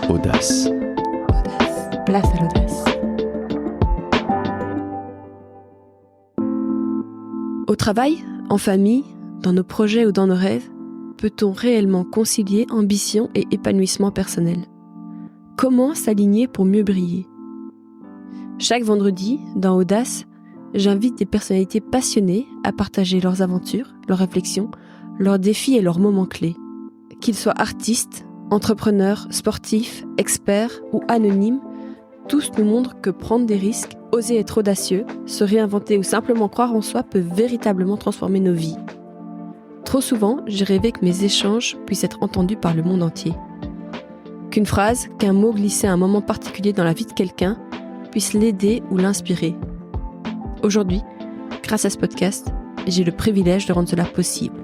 Audace. Place à l'audace. Au travail, en famille, dans nos projets ou dans nos rêves, peut-on réellement concilier ambition et épanouissement personnel ? Comment s'aligner pour mieux briller ? Chaque vendredi, dans Audace, j'invite des personnalités passionnées à partager leurs aventures, leurs réflexions, leurs défis et leurs moments clés. Qu'ils soient artistes, entrepreneurs, sportifs, experts ou anonymes, tous nous montrent que prendre des risques, oser être audacieux, se réinventer ou simplement croire en soi peut véritablement transformer nos vies. Trop souvent, j'ai rêvé que mes échanges puissent être entendus par le monde entier. Qu'une phrase, qu'un mot glissé à un moment particulier dans la vie de quelqu'un puisse l'aider ou l'inspirer. Aujourd'hui, grâce à ce podcast, j'ai le privilège de rendre cela possible.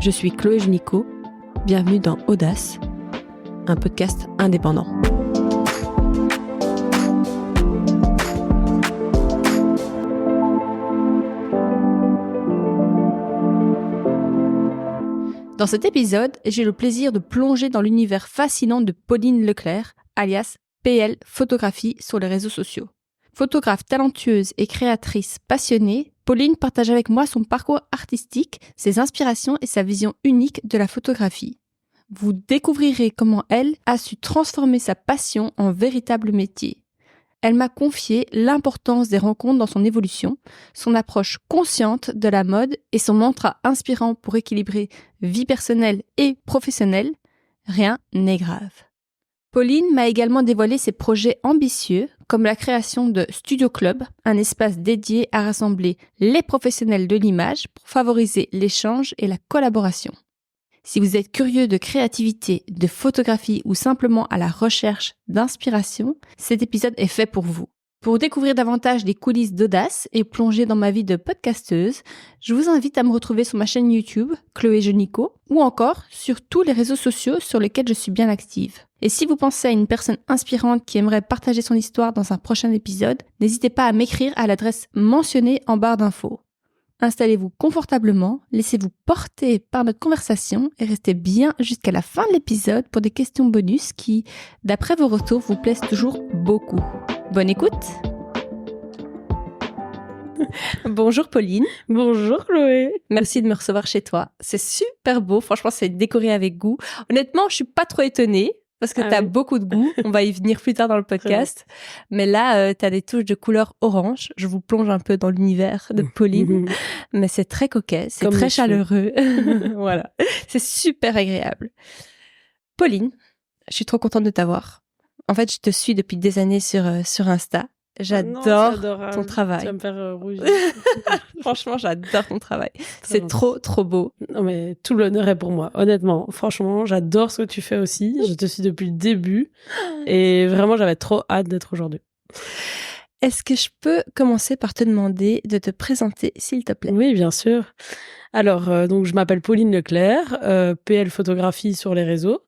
Je suis Chloé Junico, bienvenue dans Audace, un podcast indépendant. Dans cet épisode, j'ai le plaisir de plonger dans l'univers fascinant de Pauline Leclerc, alias PL Photographie sur les réseaux sociaux. Photographe talentueuse et créatrice passionnée, Pauline partage avec moi son parcours artistique, ses inspirations et sa vision unique de la photographie. Vous découvrirez comment elle a su transformer sa passion en véritable métier. Elle m'a confié l'importance des rencontres dans son évolution, son approche consciente de la mode et son mantra inspirant pour équilibrer vie personnelle et professionnelle. Rien n'est grave. Pauline m'a également dévoilé ses projets ambitieux, comme la création de Studio Club, un espace dédié à rassembler les professionnels de l'image pour favoriser l'échange et la collaboration. Si vous êtes curieux de créativité, de photographie ou simplement à la recherche d'inspiration, cet épisode est fait pour vous. Pour découvrir davantage les coulisses d'Audace et plonger dans ma vie de podcasteuse, je vous invite à me retrouver sur ma chaîne YouTube, Chloé Junico, ou encore sur tous les réseaux sociaux sur lesquels je suis bien active. Et si vous pensez à une personne inspirante qui aimerait partager son histoire dans un prochain épisode, n'hésitez pas à m'écrire à l'adresse mentionnée en barre d'infos. Installez-vous confortablement, laissez-vous porter par notre conversation et restez bien jusqu'à la fin de l'épisode pour des questions bonus qui, d'après vos retours, vous plaisent toujours beaucoup. Bonne écoute! Bonjour Pauline. Bonjour Chloé. Merci de me recevoir chez toi. C'est super beau, franchement c'est décoré avec goût. Honnêtement, je suis pas trop étonnée parce que t'as beaucoup de goût. On va y venir plus tard dans le podcast. Mais là, t'as des touches de couleur orange. Je vous plonge un peu dans l'univers de Pauline. Mais c'est très coquet, c'est comme très chaleureux. Voilà, c'est super agréable. Pauline, je suis trop contente de t'avoir. En fait, je te suis depuis des années sur Insta. J'adore ton travail. Tu vas me faire rougir. Franchement, j'adore ton travail. C'est trop beau. Non, mais tout l'honneur est pour moi. Honnêtement, franchement, j'adore ce que tu fais aussi. Je te suis depuis le début. Et vraiment, j'avais trop hâte d'être aujourd'hui. Est-ce que je peux commencer par te demander de te présenter, s'il te plaît ? Oui, bien sûr. Alors, donc, je m'appelle Pauline Leclerc, PL Photographie sur les réseaux.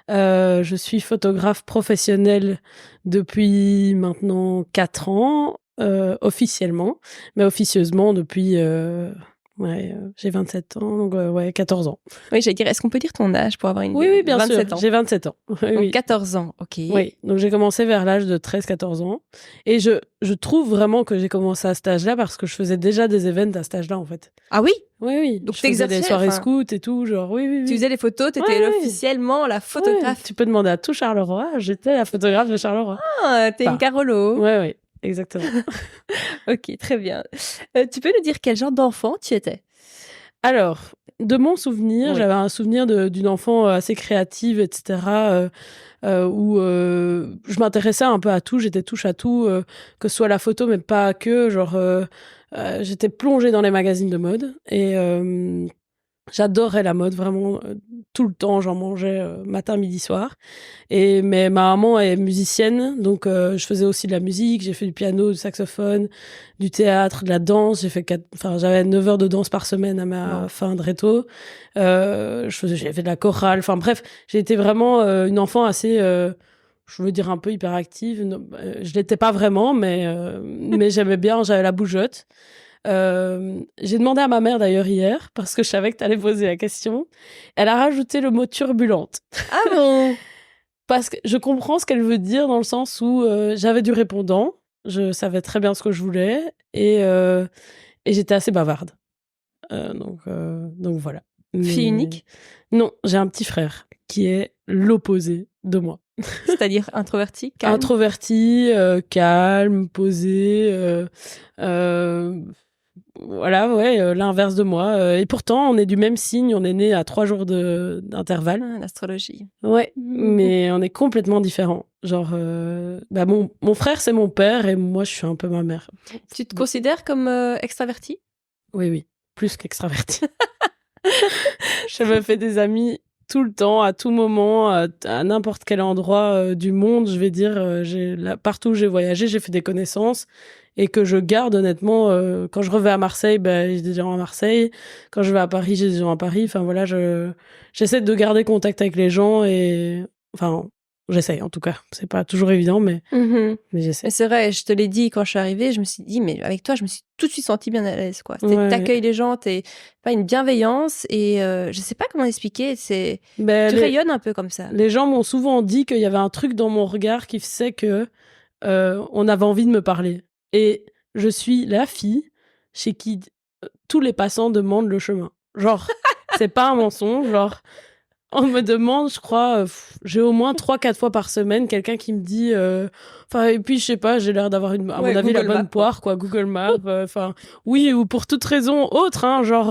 Je suis photographe professionnelle depuis maintenant 4 ans, officiellement, mais officieusement depuis, j'ai 27 ans, donc 14 ans. Oui, j'allais dire, est-ce qu'on peut dire ton âge pour avoir une idée ? Oui, bien 27 sûr, ans. j'ai 27 ans. Donc 14 ans, ok. Oui, donc j'ai commencé vers l'âge de 13-14 ans. Et je trouve vraiment que j'ai commencé à cet âge-là parce que je faisais déjà des events à cet âge-là, en fait. Ah oui ? Oui. Donc je faisais des soirées scouts et tout, genre oui. Tu faisais les photos, t'étais officiellement la photographe. Tu peux demander à tout Charleroi, j'étais la photographe de Charleroi. Ah, t'es une Carolo. Oui, exactement. Ok, très bien. Tu peux nous dire quel genre d'enfant tu étais ? Alors, de mon souvenir, j'avais un souvenir d'une enfant assez créative, etc., où je m'intéressais un peu à tout, j'étais touche à tout, que ce soit la photo, mais pas que, genre, j'étais plongée dans les magazines de mode, et j'adorais la mode, vraiment, tout le temps, j'en mangeais matin, midi, soir. Mais ma maman est musicienne, donc je faisais aussi de la musique, j'ai fait du piano, du saxophone, du théâtre, de la danse. J'avais 9 heures de danse par semaine à ma fin de réto. J'ai fait de la chorale, enfin bref, j'ai été vraiment une enfant assez... je veux dire un peu hyperactive. Je l'étais pas vraiment, mais j'aimais bien, j'avais la bougeotte. J'ai demandé à ma mère d'ailleurs hier, parce que je savais que tu allais poser la question. Elle a rajouté le mot turbulente. Ah bon? Parce que je comprends ce qu'elle veut dire dans le sens où j'avais du répondant, je savais très bien ce que je voulais et j'étais assez bavarde. Donc voilà. Fille unique? Non, j'ai un petit frère qui est l'opposé de moi. C'est-à-dire introverti, calme? Introverti, calme, posé, voilà, ouais, l'inverse de moi. Et pourtant, on est du même signe, on est né à 3 jours d'intervalle. L'astrologie. Ouais, mais on est complètement différents. Genre, mon frère, c'est mon père et moi, je suis un peu ma mère. Tu te considères comme extraverti? Oui, plus qu'extraverti. Je me fais des amis tout le temps, à tout moment, à n'importe quel endroit du monde. Je vais dire, partout où j'ai voyagé, j'ai fait des connaissances et que je garde honnêtement. Quand je reviens à Marseille, j'ai des gens à Marseille. Quand je vais à Paris, j'ai des gens à Paris. Enfin voilà, j'essaie de garder contact avec les gens et enfin j'essaie en tout cas. C'est pas toujours évident, mais j'essaie. Mais c'est vrai, je te l'ai dit quand je suis arrivée, je me suis dit, mais avec toi, je me suis tout de suite sentie bien à l'aise, quoi. T'accueilles les gens, pas une bienveillance et je sais pas comment expliquer, tu rayonnes un peu comme ça. Les gens m'ont souvent dit qu'il y avait un truc dans mon regard qui faisait que on avait envie de me parler. Et je suis la fille chez qui tous les passants demandent le chemin. Genre, c'est pas un mensonge, genre... On me demande, je crois, j'ai au moins 3-4 fois par semaine quelqu'un qui me dit, et puis je sais pas, j'ai l'air d'avoir à mon avis Google la bonne Maps, poire, quoi, Google Maps, oui, ou pour toute raison autre, hein, genre,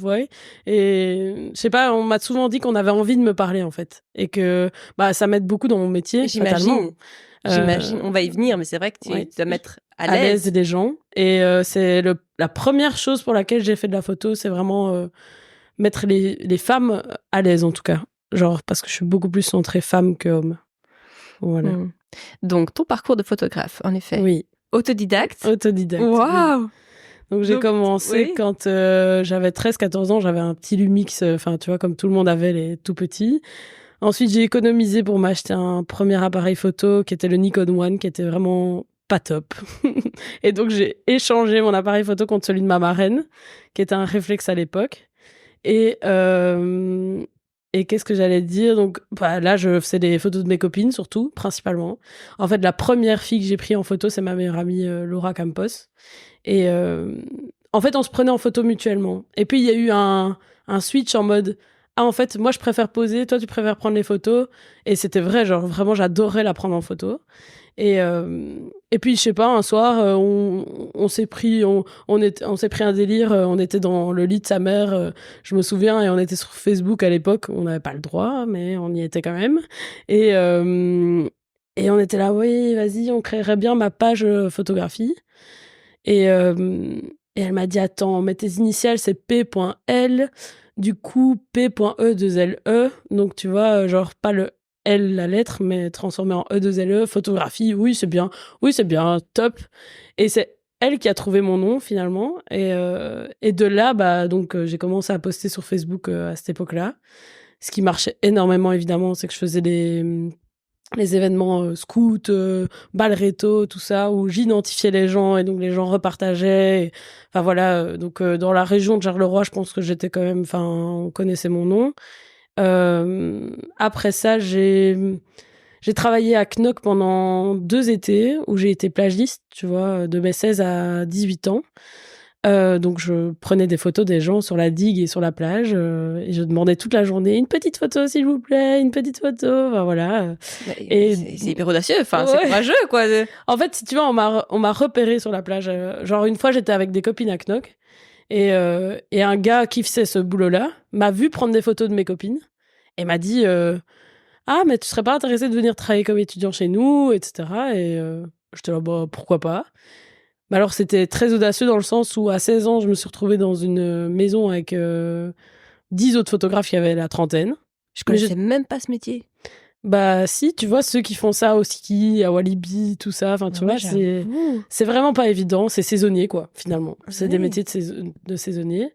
ouais. Et je sais pas, on m'a souvent dit qu'on avait envie de me parler, en fait. Et que, ça m'aide beaucoup dans mon métier, J'imagine. On va y venir, mais c'est vrai que tu dois mettre à l'aise des gens. Et c'est la première chose pour laquelle j'ai fait de la photo, c'est vraiment... mettre les femmes à l'aise en tout cas, genre parce que je suis beaucoup plus centrée femme que homme. Voilà. Donc ton parcours de photographe, en effet. Oui. Autodidacte. Waouh. Oui. Donc j'ai commencé quand j'avais 13-14 ans, j'avais un petit Lumix, tu vois, comme tout le monde avait les tout petits. Ensuite j'ai économisé pour m'acheter un premier appareil photo qui était le Nikon One, qui était vraiment pas top. Et donc j'ai échangé mon appareil photo contre celui de ma marraine, qui était un réflexe à l'époque. Et qu'est-ce que j'allais dire? Donc, là, je faisais des photos de mes copines, surtout, principalement. En fait, la première fille que j'ai prise en photo, c'est ma meilleure amie, Laura Campos. Et en fait, on se prenait en photo mutuellement. Et puis, il y a eu un switch en mode... Ah, en fait, moi, je préfère poser, toi, tu préfères prendre les photos. Et c'était vrai, genre, vraiment, j'adorais la prendre en photo. Et puis je sais pas, un soir on s'est pris un délire, on était dans le lit de sa mère, je me souviens, et on était sur Facebook à l'époque, on n'avait pas le droit mais on y était quand même, et on était là, oui vas-y, on créerait bien ma page photographie, et elle m'a dit attends, mais tes initiales c'est P.L, du coup P.E2LE, donc tu vois, genre pas le L, la lettre, mais transformée en E2LE, photographie, oui, c'est bien, top. Et c'est elle qui a trouvé mon nom, finalement. Et de là, donc, j'ai commencé à poster sur Facebook à cette époque-là. Ce qui marchait énormément, évidemment, c'est que je faisais les événements scouts, balreto, tout ça, où j'identifiais les gens, et donc les gens repartageaient. Enfin, voilà, donc dans la région de Charleroi, je pense que j'étais quand même... Enfin, on connaissait mon nom. Après ça, j'ai travaillé à Knock pendant 2 étés où j'ai été plagiste, tu vois, de mes 16 à 18 ans. Donc je prenais des photos des gens sur la digue et sur la plage et je demandais toute la journée une petite photo s'il vous plaît, une petite photo, enfin voilà. Et c'est hyper audacieux, enfin c'est courageux quoi. En fait, si tu vois, on m'a repéré sur la plage. Genre une fois, j'étais avec des copines à Knock. Et un gars qui faisait ce boulot-là m'a vu prendre des photos de mes copines et m'a dit ah, mais tu serais pas intéressé de venir travailler comme étudiant chez nous, etc. Et j'étais là, pourquoi pas. Mais alors, c'était très audacieux dans le sens où à 16 ans, je me suis retrouvée dans une maison avec 10 autres photographes qui avaient la trentaine. Je connaissais même pas ce métier. Bah si, tu vois, ceux qui font ça au ski, à Walibi, tout ça, enfin tu vois, c'est vraiment pas évident, c'est saisonnier quoi, finalement. C'est des métiers de saisonniers.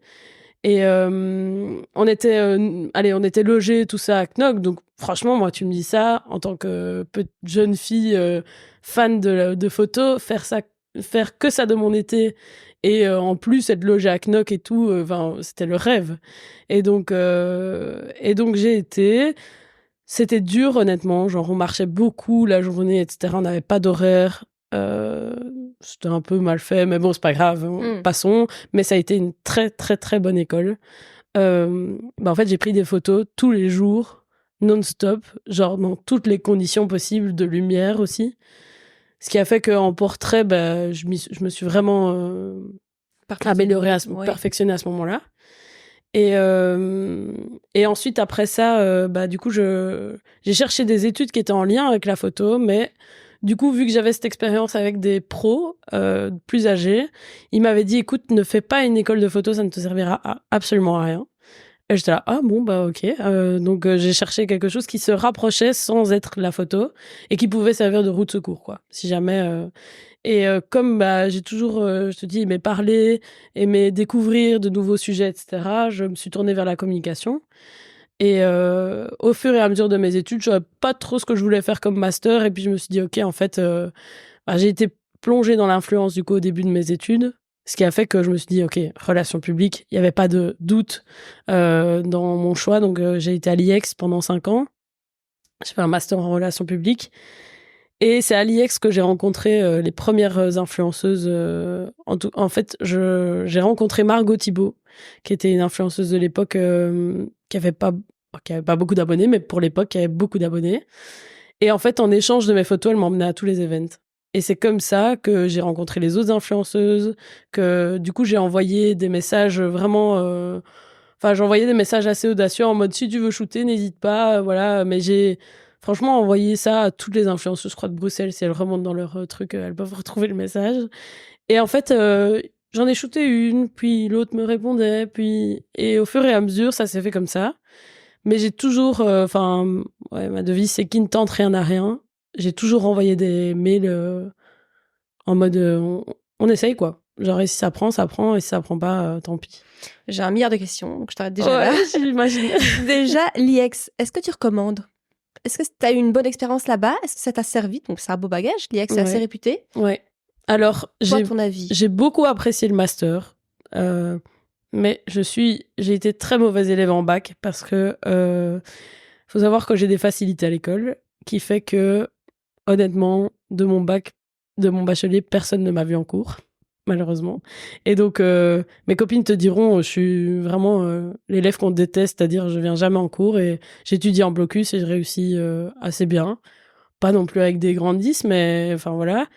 Et on était logés, tout ça à Knock, donc franchement, moi tu me dis ça, en tant que jeune fille fan de photos, faire que ça de mon été, et en plus être logée à Knock et tout, c'était le rêve. Et donc j'ai été... C'était dur, honnêtement. Genre, on marchait beaucoup la journée, etc. On n'avait pas d'horaire. C'était un peu mal fait, mais bon, c'est pas grave. Passons. Mais ça a été une très, très, très bonne école. En fait, j'ai pris des photos tous les jours, non-stop, genre dans toutes les conditions possibles de lumière aussi. Ce qui a fait qu'en portrait, je me suis vraiment améliorée, perfectionnée à ce moment-là. Et ensuite, après ça, du coup, j'ai cherché des études qui étaient en lien avec la photo, mais du coup, vu que j'avais cette expérience avec des pros plus âgés, ils m'avaient dit, écoute, ne fais pas une école de photo, ça ne te servira absolument à rien. Et j'étais là, ok. Donc, j'ai cherché quelque chose qui se rapprochait sans être la photo et qui pouvait servir de roue de secours, quoi. Si jamais... comme j'ai toujours, je te dis, aimé parler, aimé découvrir de nouveaux sujets, etc., je me suis tournée vers la communication. Et au fur et à mesure de mes études, je savais pas trop ce que je voulais faire comme master. Et puis, je me suis dit, OK, en fait, j'ai été plongée dans l'influence, du coup, au début de mes études. Ce qui a fait que je me suis dit, OK, relations publiques, il n'y avait pas de doute dans mon choix. Donc, j'ai été à l'IEX pendant 5 ans. J'ai fait un master en relations publiques. Et c'est à l'IEX que j'ai rencontré les premières influenceuses. En fait, j'ai rencontré Margot Thibault, qui était une influenceuse de l'époque qui avait pas beaucoup d'abonnés, mais pour l'époque, qui avait beaucoup d'abonnés. Et en fait, en échange de mes photos, elle m'emmenait à tous les events. Et c'est comme ça que j'ai rencontré les autres influenceuses, que du coup, j'ai envoyé des messages vraiment... j'envoyais des messages assez audacieux en mode, si tu veux shooter, n'hésite pas, voilà. Mais j'ai... Franchement, envoyer ça à toutes les influenceuses, je crois, de Bruxelles, si elles remontent dans leur truc, elles peuvent retrouver le message. Et en fait, j'en ai shooté une, puis l'autre me répondait, et au fur et à mesure, ça s'est fait comme ça. Mais j'ai toujours, ma devise, c'est qui ne tente rien n'a rien. J'ai toujours envoyé des mails en mode, on essaye, quoi. Genre, et si ça prend, et si ça prend pas, tant pis. J'ai 1 milliard de questions, donc je t'arrête déjà là. J'imagine. Déjà, l'IEX, est-ce que tu recommandes ? Est-ce que tu as eu une bonne expérience là-bas ? Est-ce que ça t'a servi ? Donc, c'est un beau bagage. L'IEX est assez réputé. Ouais. Alors, ton avis ? J'ai beaucoup apprécié le master, mais j'ai été très mauvaise élève en bac parce que faut savoir que j'ai des facilités à l'école, qui fait que, honnêtement, de mon bachelier, personne ne m'a vu en cours, malheureusement. Et donc, mes copines te diront, je suis vraiment l'élève qu'on déteste, c'est-à-dire je viens jamais en cours et j'étudie en blocus et je réussis assez bien. Pas non plus avec des grandes 10, mais enfin voilà.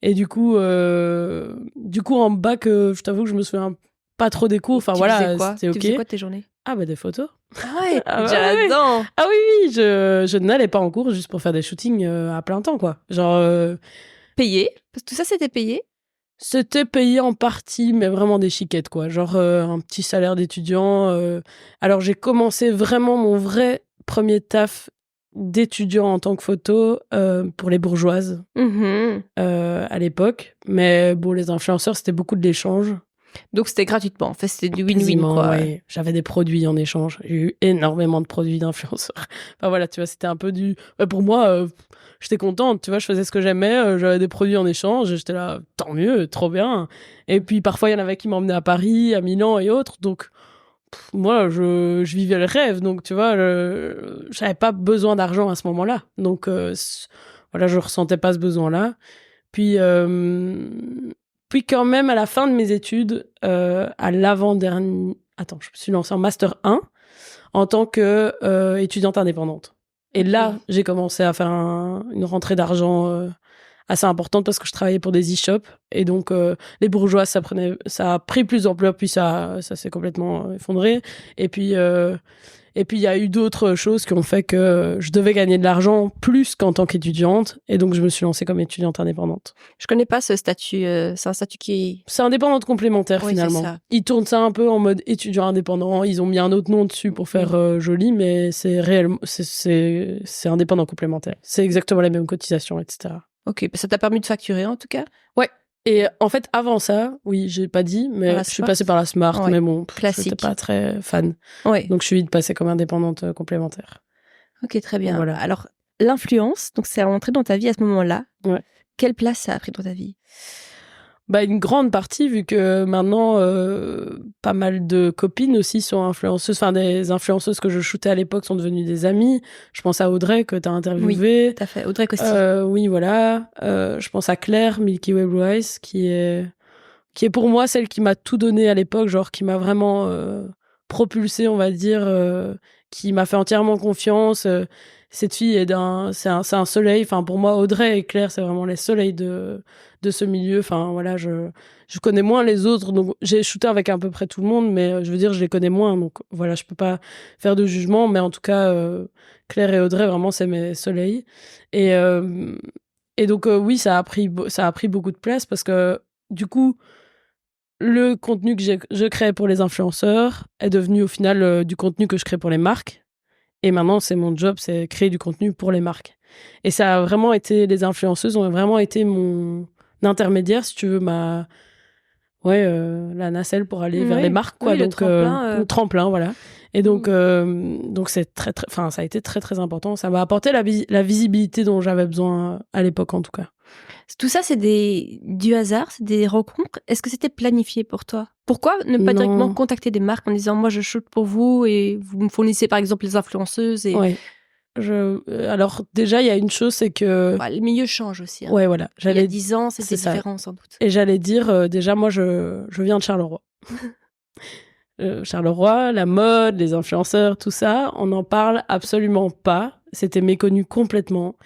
Et du coup, en bac, je t'avoue que je me souviens pas trop des cours. Enfin voilà, c'était OK. Tu faisais quoi de tes journées ? Ah des photos. Ah ouais, déjà là-dedans. Ah oui, je n'allais pas en cours juste pour faire des shootings à plein temps, quoi. Genre... Payé ? Parce que tout ça, c'était payé ? C'était payé en partie, mais vraiment des chiquettes, quoi. Genre un petit salaire d'étudiant. Alors j'ai commencé vraiment mon vrai premier taf d'étudiant en tant que photo pour les bourgeoises à l'époque. Mais bon, les influenceurs, c'était beaucoup de l'échange. Donc c'était gratuitement, en fait c'était du win-win, quoi. Ouais. J'avais des produits en échange. J'ai eu énormément de produits d'influenceurs. Enfin voilà, tu vois, c'était un peu du... pour moi, j'étais contente, tu vois, je faisais ce que j'aimais, j'avais des produits en échange, et j'étais là, tant mieux, trop bien. Et puis parfois, il y en avait qui m'emmenaient à Paris, à Milan et autres, donc moi, je vivais le rêve, donc tu vois, j'avais pas besoin d'argent à ce moment-là. Donc voilà, je ressentais pas ce besoin-là. Puis quand même, à la fin de mes études, à l'avant-dernier... Attends, je me suis lancée en Master 1 en tant qu'étudiante indépendante. Et là, j'ai commencé à faire une rentrée d'argent assez importante parce que je travaillais pour des e-shops. Et donc, les bourgeois, ça a pris plus d'ampleur, puis ça s'est complètement effondré. Et puis, il y a eu d'autres choses qui ont fait que je devais gagner de l'argent plus qu'en tant qu'étudiante. Et donc, je me suis lancée comme étudiante indépendante. Je connais pas ce statut. C'est un statut qui... C'est indépendante complémentaire, finalement. C'est ça. Ils tournent ça un peu en mode étudiant indépendant. Ils ont mis un autre nom dessus pour faire joli, mais c'est réellement... C'est indépendant complémentaire. C'est exactement la même cotisation, etc. Ok, ça t'a permis de facturer, en tout cas ? Ouais. Et en fait, avant ça, oui, j'ai pas dit, mais je suis passée par la Smart, mais bon, j'étais pas très fan. Ouais. Donc, je suis vite passée comme indépendante complémentaire. Ok, très bien. Voilà. Alors, l'influence, donc c'est rentré dans ta vie à ce moment-là. Ouais. Quelle place ça a pris dans ta vie ? Une grande partie, vu que maintenant, pas mal de copines aussi sont influenceuses. Enfin, des influenceuses que je shootais à l'époque sont devenues des amies. Je pense à Audrey, que tu as interviewée. Oui, tout à fait. Audrey Costi. Oui, voilà. Je pense à Claire, Milky Way Blue Eyes, qui est pour moi celle qui m'a tout donné à l'époque, genre qui m'a vraiment propulsée, on va dire, qui m'a fait entièrement confiance. Cette fille c'est un soleil. Enfin, pour moi, Audrey et Claire, c'est vraiment les soleils de ce milieu. Enfin, voilà, je connais moins les autres. Donc, j'ai shooté avec à peu près tout le monde, mais je veux dire, je les connais moins. Donc, voilà, je peux pas faire de jugement. Mais en tout cas, Claire et Audrey, vraiment, c'est mes soleils. Et donc, oui, ça a pris beaucoup de place parce que, du coup, le contenu que je crée pour les influenceurs est devenu au final du contenu que je crée pour les marques. Et maintenant, c'est mon job, c'est créer du contenu pour les marques. Et ça a vraiment été, les influenceuses ont vraiment été mon intermédiaire, si tu veux, la nacelle pour aller vers les marques, quoi. Oui, donc, le tremplin, voilà. Et donc c'est ça a été très, très important. Ça m'a apporté la visibilité dont j'avais besoin à l'époque, en tout cas. Tout ça, c'est du hasard, c'est des rencontres. Est-ce que c'était planifié pour toi? Pourquoi ne pas directement contacter des marques en disant, moi, je shoot pour vous et vous me fournissez, par exemple, les influenceuses et... Ouais. Alors, déjà, il y a une chose, c'est que... le milieu change aussi. Hein. Ouais, voilà. Il y a 10 ans, c'était différent, sans doute. Et j'allais dire, déjà, moi, je viens de Charleroi. Charleroi, la mode, les influenceurs, tout ça, on n'en parle absolument pas. C'était méconnu complètement.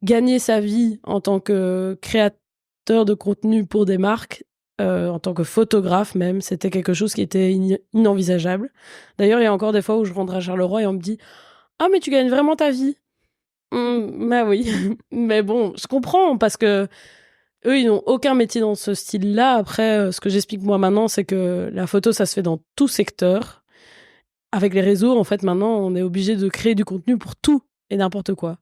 Gagner sa vie en tant que créateur de contenu pour des marques, en tant que photographe même, c'était quelque chose qui était inenvisageable. D'ailleurs, il y a encore des fois où je rentre à Charleroi et on me dit « Ah, mais tu gagnes vraiment ta vie ?» Bah oui. Mais bon, je comprends parce que eux, ils n'ont aucun métier dans ce style-là. Après, ce que j'explique moi maintenant, c'est que la photo, ça se fait dans tout secteur. Avec les réseaux, en fait, maintenant, on est obligé de créer du contenu pour tout et n'importe quoi.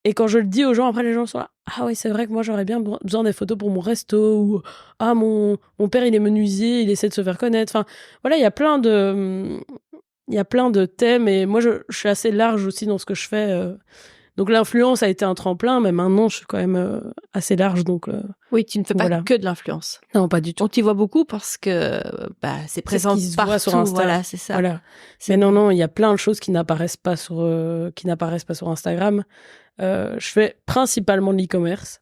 Et quand je le dis aux gens, après, les gens sont là, « Ah oui, c'est vrai que moi, j'aurais bien besoin des photos pour mon resto. » Ou « Ah, mon père, il est menuisier, il essaie de se faire connaître. » Enfin, voilà, il y a plein de thèmes. Et moi, je suis assez large aussi dans ce que je fais. Donc, l'influence a été un tremplin, mais maintenant, je suis quand même assez large. Donc, oui, tu ne fais pas que de l'influence. Non, pas du tout. On t'y voit beaucoup parce que c'est présent partout. Sur Insta. Voilà, c'est ça. Voilà. Mais non, il y a plein de choses qui n'apparaissent pas sur Instagram. Je fais principalement de l'e-commerce,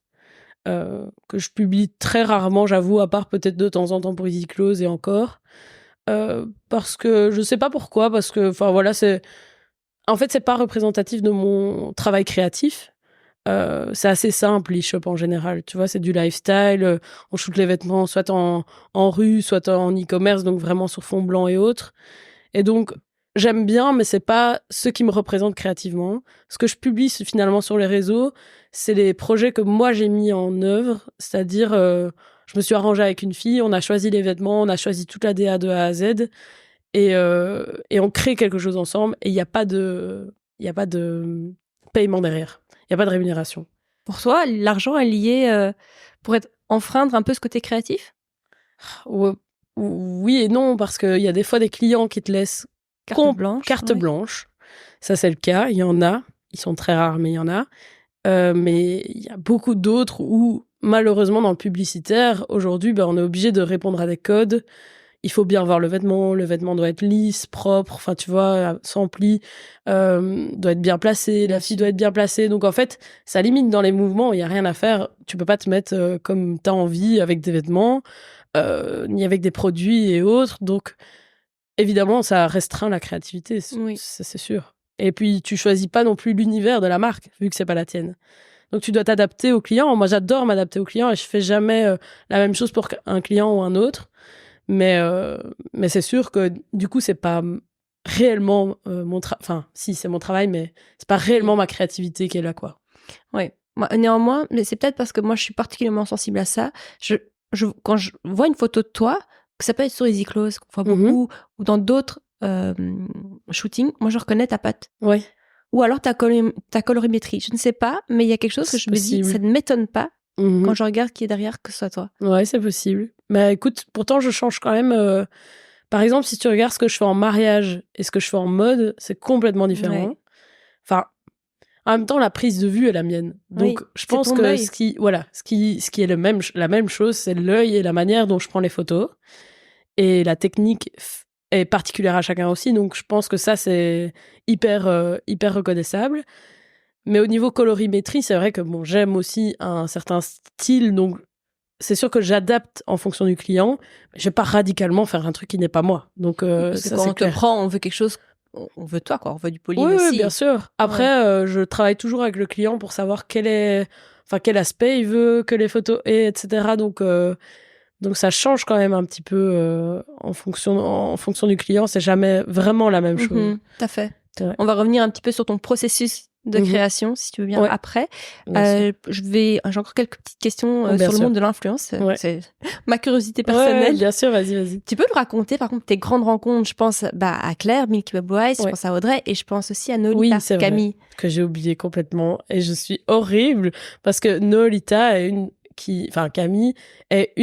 que je publie très rarement, j'avoue, à part peut-être de temps en temps pour Easy Close et encore. Parce que je sais pas pourquoi, parce que, enfin voilà, en fait, c'est pas représentatif de mon travail créatif. C'est assez simple, l'e-shop en général. Tu vois, c'est du lifestyle. On shoot les vêtements soit en rue, soit en e-commerce, donc vraiment sur fond blanc et autres. Et donc, j'aime bien, mais c'est pas ce qui me représente créativement. Ce que je publie finalement sur les réseaux, c'est les projets que moi j'ai mis en œuvre. C'est-à-dire, je me suis arrangée avec une fille, on a choisi les vêtements, on a choisi toute la DA de A à Z. Et on crée quelque chose ensemble et il n'y a pas de paiement derrière. Il n'y a pas de rémunération. Pour toi, l'argent est lié pour enfreindre un peu ce côté créatif ? Oui et non, parce qu'il y a des fois des clients qui te laissent carte blanche. Ça, c'est le cas. Il y en a. Ils sont très rares, mais il y en a. Mais il y a beaucoup d'autres où, malheureusement, dans le publicitaire, aujourd'hui, on est obligé de répondre à des codes. Il faut bien voir le vêtement doit être lisse, propre, enfin tu vois, sans pli, doit être bien placé, la fille doit être bien placée. Donc en fait, ça limite dans les mouvements, il n'y a rien à faire. Tu peux pas te mettre comme tu as envie avec des vêtements, ni avec des produits et autres. Donc évidemment, ça restreint la créativité, ça, c'est sûr. Et puis tu choisis pas non plus l'univers de la marque, vu que c'est pas la tienne. Donc tu dois t'adapter au client. Moi, j'adore m'adapter au client et je fais jamais la même chose pour un client ou un autre. Mais c'est sûr que du coup, c'est pas réellement mon travail. Enfin, si, c'est mon travail, mais c'est pas réellement ma créativité qui est là, quoi. Oui. Néanmoins, mais c'est peut-être parce que moi, je suis particulièrement sensible à ça. Quand je vois une photo de toi, que ça peut être sur Easy Close, qu'on voit beaucoup, ou dans d'autres shootings, moi, je reconnais ta patte. Oui. Ou alors ta colorimétrie. Je ne sais pas, mais il y a quelque chose que je me dis, ça ne m'étonne pas. Quand je regarde qui est derrière, que ce soit toi. Ouais, c'est possible. Mais écoute, pourtant, je change quand même. Par exemple, si tu regardes ce que je fais en mariage et ce que je fais en mode, c'est complètement différent. Ouais. Enfin, En même temps, la prise de vue est la mienne. Donc, je pense que ce qui est la même chose, c'est l'œil et la manière dont je prends les photos. Et la technique est particulière à chacun aussi. Donc, je pense que ça, c'est hyper reconnaissable. Mais au niveau colorimétrie, c'est vrai que j'aime aussi un certain style. Donc, c'est sûr que j'adapte en fonction du client. Mais je vais pas radicalement faire un truc qui n'est pas moi. Donc, parce que ça, quand c'est on clair. te prend, on veut quelque chose. On veut toi, quoi. On veut du Pauline Oui, aussi. Oui, bien sûr. Après, je travaille toujours avec le client pour savoir quel aspect il veut que les photos aient, etc. Donc ça change quand même un petit peu en fonction du client. C'est jamais vraiment la même chose. Tout à fait. Ouais. On va revenir un petit peu sur ton processus de création, si tu veux bien, après. J'ai encore quelques petites questions sur le monde de l'influence. C'est ma curiosité personnelle. Bien sûr, vas-y. Tu peux nous raconter, par contre, tes grandes rencontres? Je pense à Claire, Milky Way Boys, je pense à Audrey, et je pense aussi à Nolita, oui, c'est Camille. Vrai, que j'ai oublié complètement. Et je suis horrible, parce que Nolita Camille est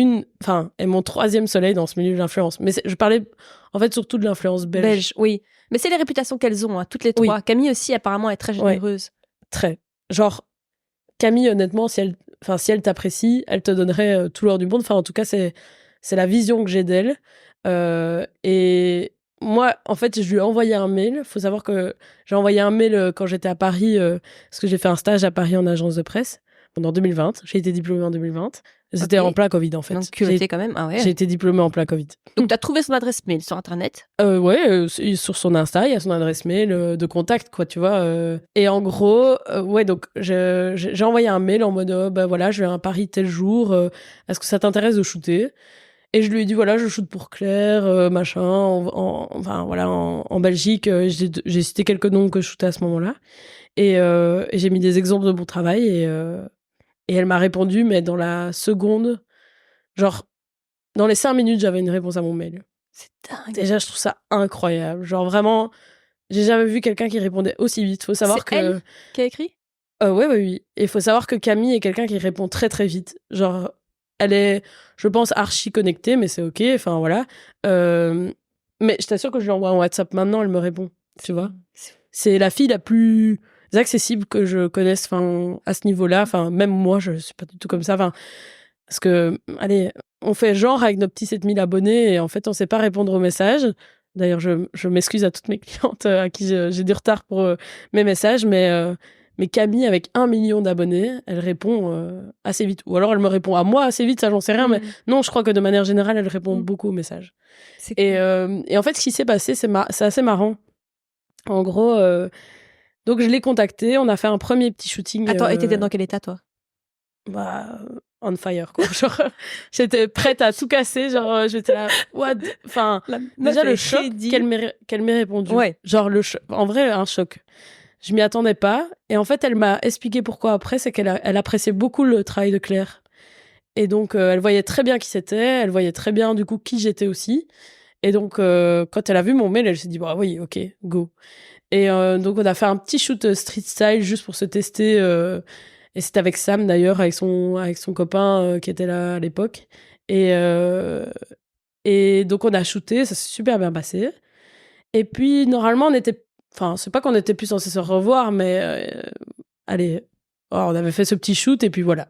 mon troisième soleil dans ce milieu de l'influence. Mais je parlais, en fait, surtout de l'influence belge. Oui. Mais c'est les réputations qu'elles ont, toutes les trois. Camille aussi, apparemment, est très généreuse. Très. Genre, Camille, honnêtement, si elle t'apprécie, elle te donnerait tout l'or du monde. Enfin, en tout cas, c'est la vision que j'ai d'elle. Et moi, en fait, je lui ai envoyé un mail. Il faut savoir que j'ai envoyé un mail quand j'étais à Paris, parce que j'ai fait un stage à Paris en agence de presse pendant 2020. J'ai été diplômée en 2020. C'était en plein Covid, en fait. Donc, culotté quand même. Ah ouais. J'ai été diplômée en plein Covid. Donc, tu as trouvé son adresse mail sur Internet? Sur son Insta, il y a son adresse mail de contact, quoi, tu vois. Et en gros, donc j'ai envoyé un mail en mode, voilà, je vais à Paris tel jour, est-ce que ça t'intéresse de shooter? Et je lui ai dit, voilà, je shoot pour Claire, machin, en Belgique. J'ai cité quelques noms que je shootais à ce moment-là. Et j'ai mis des exemples de mon travail. Et elle m'a répondu, mais dans la seconde, genre, dans les 5 minutes, j'avais une réponse à mon mail. C'est dingue. Déjà, je trouve ça incroyable. Genre, vraiment, j'ai jamais vu quelqu'un qui répondait aussi vite. Faut savoir que... C'est elle qui a écrit? Oui. Et il faut savoir que Camille est quelqu'un qui répond très, très vite. Genre, elle est, je pense, archi connectée, mais c'est OK. Enfin, voilà. Mais je t'assure que je lui envoie un WhatsApp maintenant, elle me répond. Tu vois? C'est la fille la plus accessible que je connaisse, à ce niveau-là. Enfin, même moi, je suis pas du tout comme ça. Parce que, allez, on fait genre avec nos petits 7000 abonnés et en fait, on sait pas répondre aux messages. D'ailleurs, je m'excuse à toutes mes clientes à qui j'ai du retard pour mes messages, mais Camille, avec 1 million d'abonnés, elle répond assez vite. Ou alors, elle me répond à moi assez vite, ça, j'en sais rien, mais non, je crois que de manière générale, elle répond beaucoup aux messages. Et en fait, ce qui s'est passé, c'est assez marrant. En gros, donc je l'ai contactée, on a fait un premier petit shooting. Attends, et t'étais dans quel état, toi? On fire, quoi. Genre, j'étais prête à tout casser, genre, j'étais là, what? Enfin, déjà, le choc qu'elle m'ait répondu. Ouais. Genre, en vrai, un choc. Je m'y attendais pas. Et en fait, elle m'a expliqué pourquoi après, c'est elle appréciait beaucoup le travail de Claire. Et donc, elle voyait très bien qui c'était, elle voyait très bien, du coup, qui j'étais aussi. Et donc, quand elle a vu mon mail, elle s'est dit, bah oui, ok, go. Et donc, on a fait un petit shoot street style juste pour se tester. Et c'était avec Sam, d'ailleurs, avec son copain qui était là à l'époque. Et donc, on a shooté, ça s'est super bien passé. Et puis, normalement, c'est pas qu'on était plus censé se revoir, mais allez, on avait fait ce petit shoot, et puis voilà.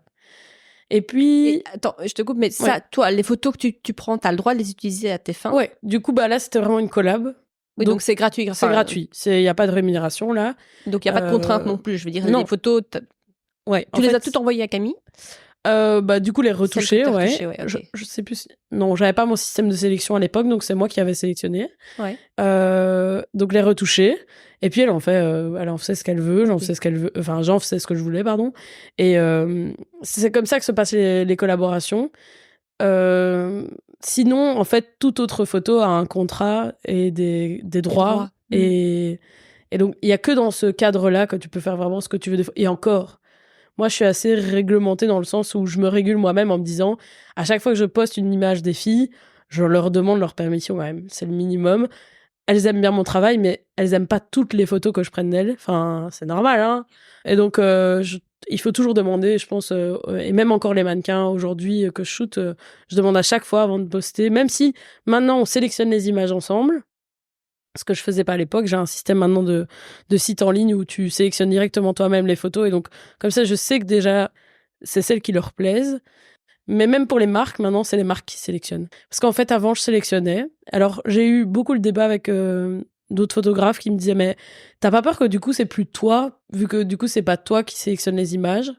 Et puis... attends, je te coupe, mais ça, toi, les photos que tu prends, t'as le droit de les utiliser à tes fins? Ouais, du coup, là, c'était vraiment une collab. Oui, donc c'est gratuit. C'est gratuit. Il n'y a pas de rémunération, là. Donc, il n'y a pas de contrainte non plus. Je veux dire, non. les photos... Ouais. Tu les as toutes envoyées à Camille? Du coup, les retoucher, okay. Je sais plus. Non, j'avais pas mon système de sélection à l'époque, donc c'est moi qui avais sélectionné. Ouais. Donc les retoucher. Et puis elle en fait ce qu'elle veut, j'en faisais ce que je voulais, pardon. Et c'est comme ça que se passent les collaborations. Sinon, en fait, toute autre photo a un contrat et des droits. Et donc, il y a que dans ce cadre-là que tu peux faire vraiment ce que tu veux. Et encore, moi, je suis assez réglementée dans le sens où je me régule moi-même en me disant, à chaque fois que je poste une image des filles, je leur demande leur permission quand même. C'est le minimum. Elles aiment bien mon travail, mais elles aiment pas toutes les photos que je prenne d'elles. Enfin, c'est normal, hein. Et donc, il faut toujours demander, je pense, et même encore les mannequins aujourd'hui que je shoot, je demande à chaque fois avant de poster, même si maintenant on sélectionne les images ensemble. ce que je faisais pas à l'époque. J'ai un système maintenant de site en ligne où tu sélectionnes directement toi-même les photos. Et donc, comme ça, je sais que déjà, c'est celles qui leur plaisent. Mais même pour les marques, maintenant, c'est les marques qui sélectionnent. Parce qu'en fait, avant, je sélectionnais. Alors, j'ai eu beaucoup le débat avec d'autres photographes qui me disaient, mais t'as pas peur que du coup, c'est plus toi, vu que du coup, c'est pas toi qui sélectionne les images?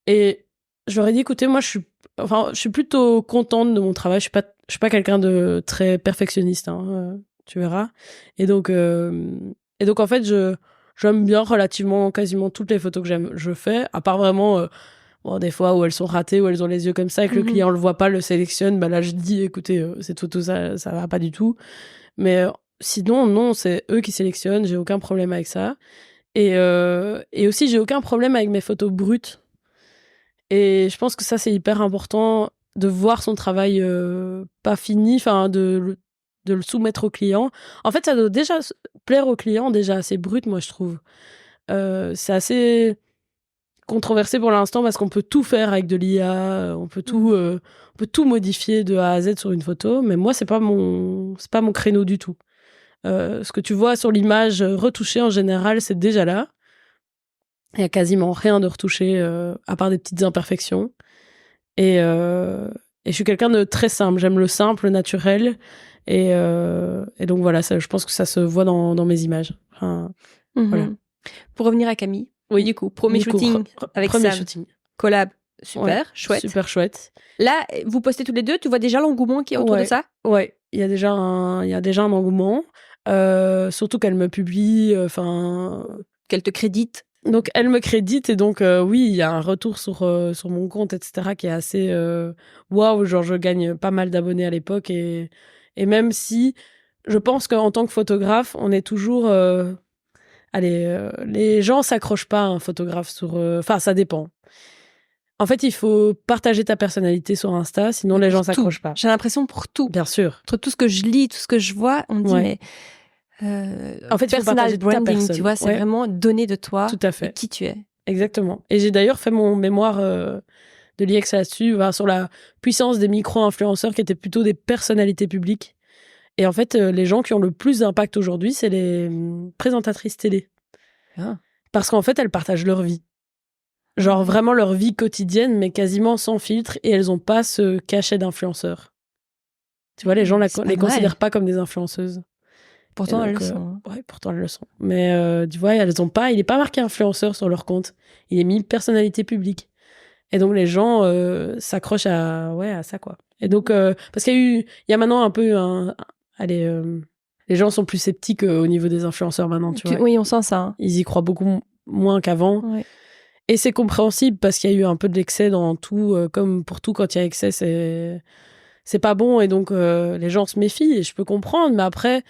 Et je leur ai dit, écoutez, moi, je suis plutôt contente de mon travail. Je suis pas quelqu'un de très perfectionniste, hein, tu verras. Et donc, en fait, j'aime bien relativement quasiment toutes les photos que je fais, à part vraiment, bon, des fois où elles sont ratées, où elles ont les yeux comme ça, et que le client le voit pas, le sélectionne, bah là, je dis, écoutez, cette photo, ça va pas du tout. Mais sinon, non, c'est eux qui sélectionnent, j'ai aucun problème avec ça. Et aussi, j'ai aucun problème avec mes photos brutes. Et je pense que ça, c'est hyper important de voir son travail pas fini, enfin, de le soumettre au client. En fait, ça doit déjà plaire au client, déjà assez brut, moi, je trouve. C'est assez controversé pour l'instant parce qu'on peut tout faire avec de l'IA, on peut tout modifier de A à Z sur une photo, mais moi, c'est pas mon créneau du tout. Ce que tu vois sur l'image retouchée, en général, c'est déjà là. Il y a quasiment rien de retouché, à part des petites imperfections. Et je suis quelqu'un de très simple. J'aime le simple, le naturel. Et donc voilà, ça, je pense que ça se voit dans mes images. Enfin, voilà. Pour revenir à Camille, oui, du coup, premier shooting avec Sam. Collab, super, chouette. Super chouette. Là, vous postez tous les deux, tu vois déjà l'engouement qui est autour de ça? Ouais, il y a déjà un engouement. Surtout qu'elle me publie, qu'elle te crédite. Donc, elle me crédite et donc, oui, il y a un retour sur mon compte, etc., qui est assez waouh. Genre, je gagne pas mal d'abonnés à l'époque et même si je pense qu'en tant que photographe, on est toujours... les gens s'accrochent pas à un photographe sur... Enfin, ça dépend. En fait, il faut partager ta personnalité sur Insta, sinon les gens s'accrochent pas. J'ai l'impression pour tout. Bien sûr. Entre tout ce que je lis, tout ce que je vois, on me dit, mais... en fait, personal branding, tu vois, c'est vraiment donner de toi, tout à fait, et qui tu es. Exactement. Et j'ai d'ailleurs fait mon mémoire de l'IEX là-dessus, sur la puissance des micro-influenceurs qui étaient plutôt des personnalités publiques. Et en fait, les gens qui ont le plus d'impact aujourd'hui, c'est les présentatrices télé. Parce qu'en fait, elles partagent leur vie. Genre vraiment leur vie quotidienne, mais quasiment sans filtre, et elles n'ont pas ce cachet d'influenceur. Tu vois, les gens les considèrent pas comme des influenceuses. Pourtant, elles le sont. Ouais, pourtant, elles le sont. Mais tu vois, elles ont pas... Il n'est pas marqué influenceur sur leur compte. Il est mis personnalité publique. Et donc, les gens s'accrochent à ça, quoi. Et donc, parce qu'il y a maintenant un peu les gens sont plus sceptiques au niveau des influenceurs maintenant, tu vois. Oui, on sent ça. Hein. Ils y croient beaucoup moins qu'avant. Ouais. Et c'est compréhensible parce qu'il y a eu un peu de l'excès dans tout. Comme pour tout, quand il y a excès, c'est pas bon. Et donc, les gens se méfient. Et je peux comprendre. Mais après...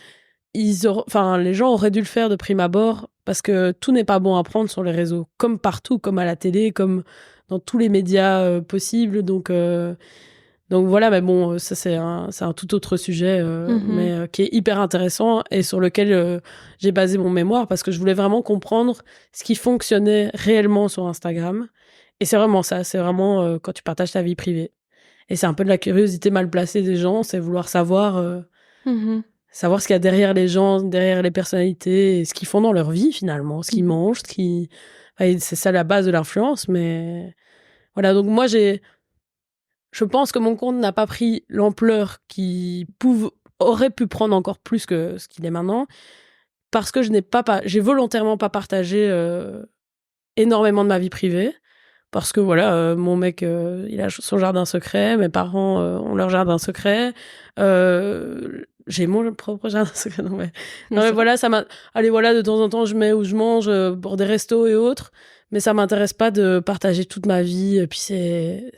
les gens auraient dû le faire de prime abord parce que tout n'est pas bon à prendre sur les réseaux, comme partout, comme à la télé, comme dans tous les médias possibles. Donc voilà, mais bon, ça c'est un tout autre sujet, mais qui est hyper intéressant et sur lequel j'ai basé mon mémoire parce que je voulais vraiment comprendre ce qui fonctionnait réellement sur Instagram. Et c'est vraiment ça, c'est vraiment quand tu partages ta vie privée. Et c'est un peu de la curiosité mal placée des gens, c'est vouloir savoir... Savoir ce qu'il y a derrière les gens, derrière les personnalités, et ce qu'ils font dans leur vie finalement, ce qu'ils mangent, c'est ça la base de l'influence. Mais voilà, donc moi je pense que mon compte n'a pas pris l'ampleur qui aurait pu prendre encore plus que ce qu'il est maintenant, parce que j'ai volontairement pas partagé énormément de ma vie privée. Parce que voilà, mon mec, il a son jardin secret, mes parents ont leur jardin secret, j'ai mon propre jardin secret. Non mais voilà, ça m'a. Allez, voilà, de temps en temps, je mets où je mange pour des restos et autres, mais ça m'intéresse pas de partager toute ma vie. Et puis c'est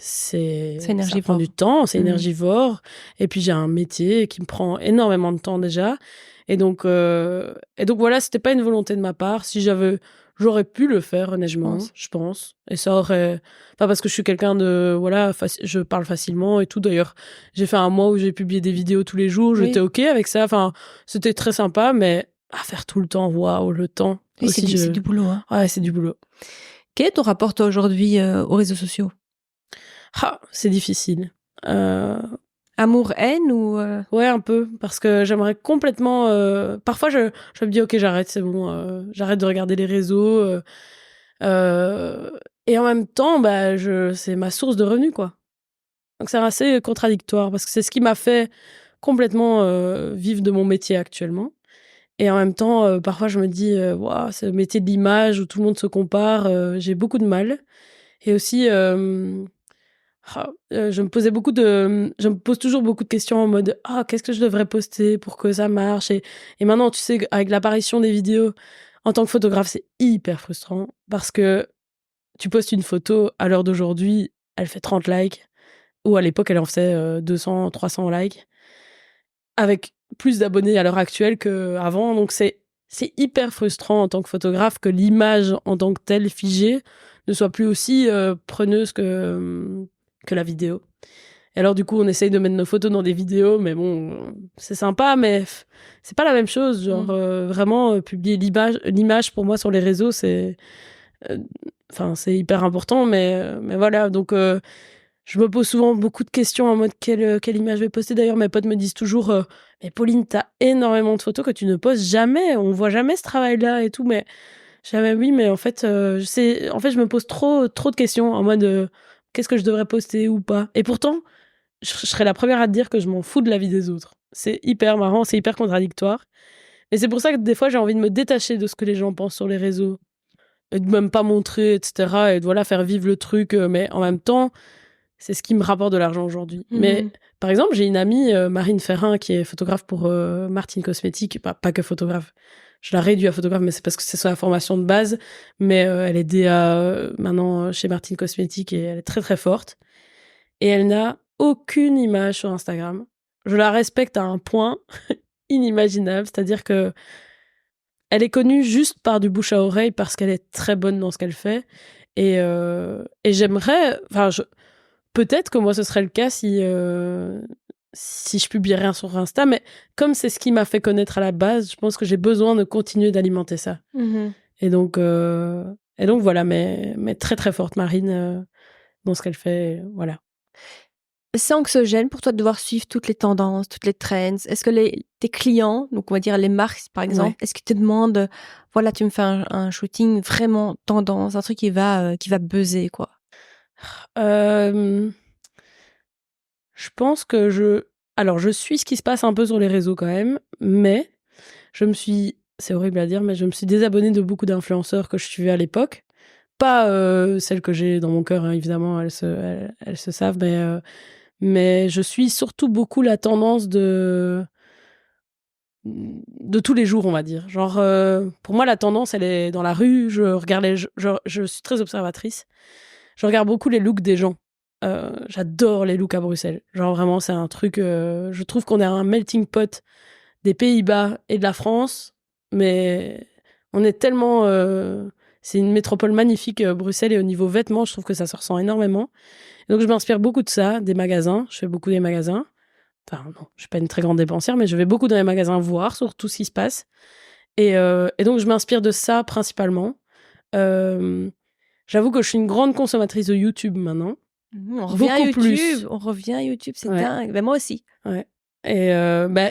énergivore. Ça prend du temps, c'est énergivore. Et puis j'ai un métier qui me prend énormément de temps déjà. Et donc voilà, c'était pas une volonté de ma part. Si j'aurais pu le faire, honnêtement, je pense. Et ça aurait... Pas parce que je suis quelqu'un de... Voilà, je parle facilement et tout. D'ailleurs, j'ai fait un mois où j'ai publié des vidéos tous les jours. J'étais OK avec ça. Enfin, c'était très sympa, mais à faire tout le temps, waouh, le temps. Oui, c'est du boulot. Hein. Ouais, c'est du boulot. Quel est ton rapport, toi, aujourd'hui, aux réseaux sociaux ? C'est difficile. Amour-haine ou Ouais, un peu, parce que j'aimerais complètement... Parfois, je me dis, ok, j'arrête, c'est bon, j'arrête de regarder les réseaux. Et en même temps, bah, c'est ma source de revenus, quoi. Donc c'est assez contradictoire, parce que c'est ce qui m'a fait complètement vivre de mon métier actuellement. Et en même temps, parfois, je me dis, waouh, ce métier de l'image où tout le monde se compare, j'ai beaucoup de mal. Et aussi... je me pose toujours beaucoup de questions en mode qu'est-ce que je devrais poster pour que ça marche, et maintenant, tu sais, avec l'apparition des vidéos en tant que photographe, c'est hyper frustrant parce que tu postes une photo à l'heure d'aujourd'hui, elle fait 30 likes, ou à l'époque elle en faisait 200, 300 likes, avec plus d'abonnés à l'heure actuelle qu'avant. Donc c'est hyper frustrant en tant que photographe que l'image en tant que telle figée ne soit plus aussi preneuse que la vidéo. Et alors, du coup, on essaye de mettre nos photos dans des vidéos, mais bon, c'est sympa, mais c'est pas la même chose. Genre, vraiment, publier l'image pour moi sur les réseaux, c'est hyper important, mais voilà. Donc, je me pose souvent beaucoup de questions en mode quelle image je vais poster. D'ailleurs, mes potes me disent toujours mais Pauline, t'as énormément de photos que tu ne postes jamais. On voit jamais ce travail-là et tout. Mais jamais, oui, mais en fait, je me pose trop de questions en mode qu'est-ce que je devrais poster ou pas. Et pourtant, je serais la première à te dire que je m'en fous de la vie des autres. C'est hyper marrant, c'est hyper contradictoire. Et c'est pour ça que des fois, j'ai envie de me détacher de ce que les gens pensent sur les réseaux. Et de même pas montrer, etc. Et de voilà, faire vivre le truc. Mais en même temps, c'est ce qui me rapporte de l'argent aujourd'hui. Mais par exemple, j'ai une amie, Marine Ferrin, qui est photographe pour Martine Cosmétiques. Pas que photographe. Je la réduis à photographe, mais c'est parce que c'est sa formation de base. Mais elle est DA maintenant chez Martine Cosmétiques, et elle est très très forte. Et elle n'a aucune image sur Instagram. Je la respecte à un point inimaginable. C'est-à-dire que elle est connue juste par du bouche à oreille parce qu'elle est très bonne dans ce qu'elle fait. Et j'aimerais... Peut-être que moi, ce serait le cas si je publiais rien sur Insta, mais comme c'est ce qui m'a fait connaître à la base, je pense que j'ai besoin de continuer d'alimenter ça. Et donc voilà, mais très très forte, Marine, dans ce qu'elle fait, voilà. C'est anxiogène pour toi de devoir suivre toutes les tendances, toutes les trends. Est-ce que tes clients, donc on va dire les marques par exemple, est-ce qu'ils te demandent, voilà, tu me fais un shooting vraiment tendance, un truc qui va buzzer, quoi? Je pense que je suis ce qui se passe un peu sur les réseaux quand même, mais c'est horrible à dire, mais je me suis désabonnée de beaucoup d'influenceurs que je suivais à l'époque. Pas celles que j'ai dans mon cœur, hein, évidemment, elles se savent, mais je suis surtout beaucoup la tendance de tous les jours, on va dire. Genre, pour moi, la tendance, elle est dans la rue. Je regarde je suis très observatrice. Je regarde beaucoup les looks des gens. J'adore les looks à Bruxelles. Genre, vraiment, c'est un truc... je trouve qu'on est un melting pot des Pays-Bas et de la France, mais on est tellement... c'est une métropole magnifique, Bruxelles, et au niveau vêtements, je trouve que ça se ressent énormément. Et donc, je m'inspire beaucoup de ça, des magasins. Je fais beaucoup des magasins. Enfin, non, je suis pas une très grande dépensière, mais je vais beaucoup dans les magasins voir sur tout ce qui se passe. Et donc, je m'inspire de ça principalement. J'avoue que je suis une grande consommatrice de YouTube maintenant. On revient à YouTube, c'est dingue. Ben, moi aussi. Ouais. Et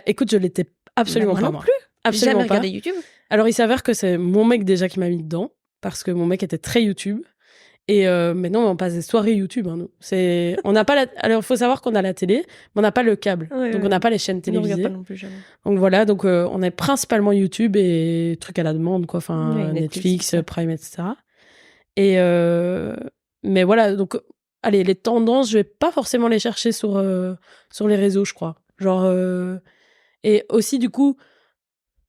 écoute, je l'étais absolument pas. Moi non plus. Absolument jamais regardé YouTube. Alors, il s'avère que c'est mon mec déjà qui m'a mis dedans, parce que mon mec était très YouTube. Et maintenant, on passe des soirées YouTube. Hein, nous. On n'a pas Alors, il faut savoir qu'on a la télé, mais on n'a pas le câble. Donc, on n'a pas les chaînes télévisées. On ne regarde pas non plus, jamais. Donc, voilà. Donc, on est principalement YouTube et trucs à la demande, quoi. Enfin, Netflix, Prime, etc. Et mais voilà. Donc, allez, les tendances, je vais pas forcément les chercher sur les réseaux, je crois. Genre... Et aussi, du coup...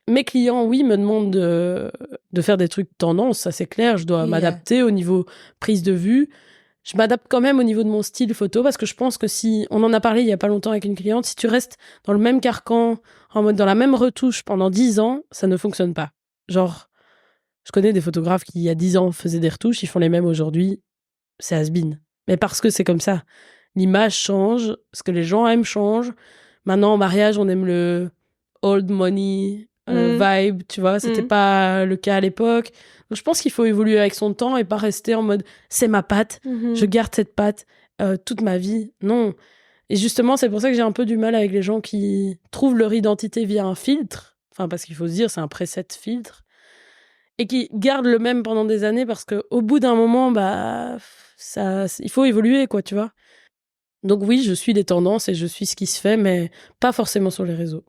Mes clients, oui, me demandent de faire des trucs tendance, ça c'est clair. Je dois m'adapter au niveau prise de vue. Je m'adapte quand même au niveau de mon style photo, parce que je pense que on en a parlé il y a pas longtemps avec une cliente, si tu restes dans le même carcan, en mode dans la même retouche pendant 10 ans, ça ne fonctionne pas. Genre, je connais des photographes qui, il y a 10 ans, faisaient des retouches, ils font les mêmes aujourd'hui, c'est has-been. Mais parce que c'est comme ça. L'image change, ce que les gens aiment change. Maintenant, en mariage, on aime le old money vibe, tu vois, c'était pas le cas à l'époque. Donc je pense qu'il faut évoluer avec son temps et pas rester en mode c'est ma patte, je garde cette patte toute ma vie. Non. Et justement, c'est pour ça que j'ai un peu du mal avec les gens qui trouvent leur identité via un filtre. Enfin, parce qu'il faut se dire, c'est un preset filtre. Et qui gardent le même pendant des années parce qu'au bout d'un moment, il faut évoluer, quoi, tu vois. Donc oui, je suis les tendances et je suis ce qui se fait, mais pas forcément sur les réseaux.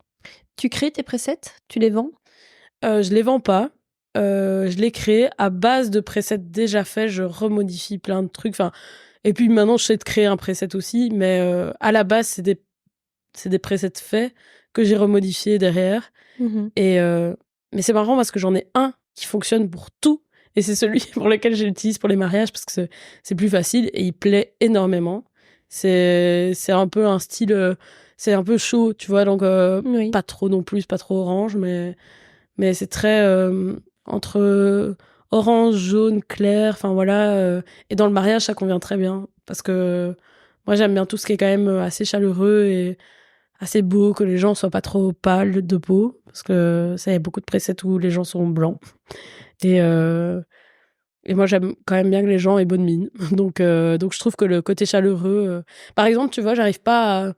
Tu crées tes presets? Tu les vends? Je les vends pas. Je les crée à base de presets déjà faits. Je remodifie plein de trucs. Enfin, et puis maintenant, je sais de créer un preset aussi, mais à la base, c'est des presets faits que j'ai remodifiés derrière. Et mais c'est marrant parce que j'en ai un qui fonctionne pour tout, et c'est celui pour lequel je l'utilise pour les mariages parce que c'est plus facile et il plaît énormément. C'est un peu un style, c'est un peu chaud, tu vois, donc pas trop non plus, pas trop orange, mais c'est très entre orange, jaune, clair, enfin voilà. Et dans le mariage, ça convient très bien parce que moi j'aime bien tout ce qui est quand même assez chaleureux et assez beau, que les gens soient pas trop pâles de peau, parce que ça y a beaucoup de presets où les gens sont blancs. Et moi, j'aime quand même bien que les gens aient bonne mine. Donc je trouve que le côté chaleureux... Par exemple, tu vois, j'arrive pas à...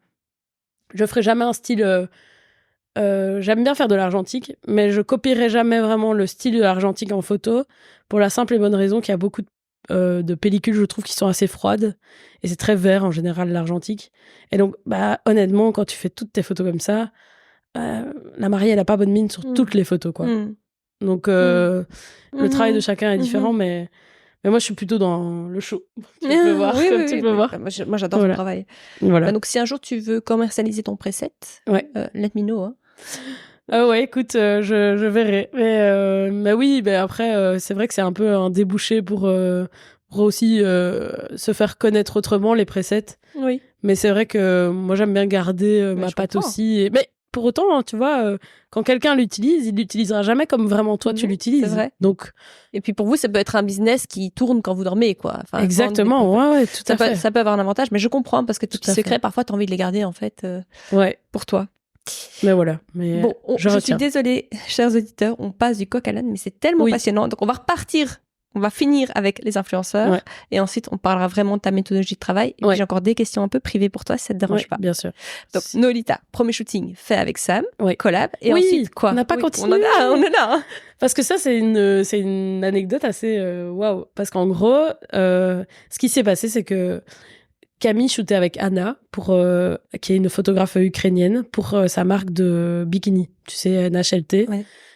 Je ferai jamais un style... j'aime bien faire de l'argentique, mais je copierai jamais vraiment le style de l'argentique en photo, pour la simple et bonne raison qu'il y a beaucoup de pellicules, je trouve, qui sont assez froides, et c'est très vert en général, l'argentique. Et donc, honnêtement, quand tu fais toutes tes photos comme ça, la mariée, elle a pas bonne mine sur toutes les photos, quoi. Donc, le travail de chacun est différent, mais moi, je suis plutôt dans le show. Tu peux voir, tu peux voir. Moi, j'adore ton travail. Voilà. Donc, si un jour tu veux commercialiser ton preset, let me know. Hein. Ouais, écoute, je verrai. Mais oui, après, c'est vrai que c'est un peu un débouché pour aussi se faire connaître autrement, les presets. Oui. Mais c'est vrai que moi, j'aime bien garder ma patte aussi. Mais pour autant, tu vois, quand quelqu'un l'utilise, il l'utilisera jamais comme vraiment toi tu l'utilises. C'est vrai. Donc... Et puis pour vous, ça peut être un business qui tourne quand vous dormez, quoi. Enfin, exactement, ouais, tout à fait. Ça peut avoir un avantage, mais je comprends parce que tous tes secrets, parfois, t'as envie de les garder, en fait, pour toi. Mais voilà. Mais bon, je suis désolée, chers auditeurs, on passe du coq à l'âne, mais c'est tellement passionnant. Donc, on va repartir. On va finir avec les influenceurs et ensuite on parlera vraiment de ta méthodologie de travail. Et puis j'ai encore des questions un peu privées pour toi, si ça te dérange pas. Bien sûr. Donc Nolita, premier shooting fait avec Sam, collab, et ensuite quoi? On n'a pas continué. On est là. Hein. Parce que ça c'est une anecdote assez waouh. Parce qu'en gros, ce qui s'est passé, c'est que Camille shootait avec Anna, qui est une photographe ukrainienne, pour sa marque de bikini, tu sais, NHLT,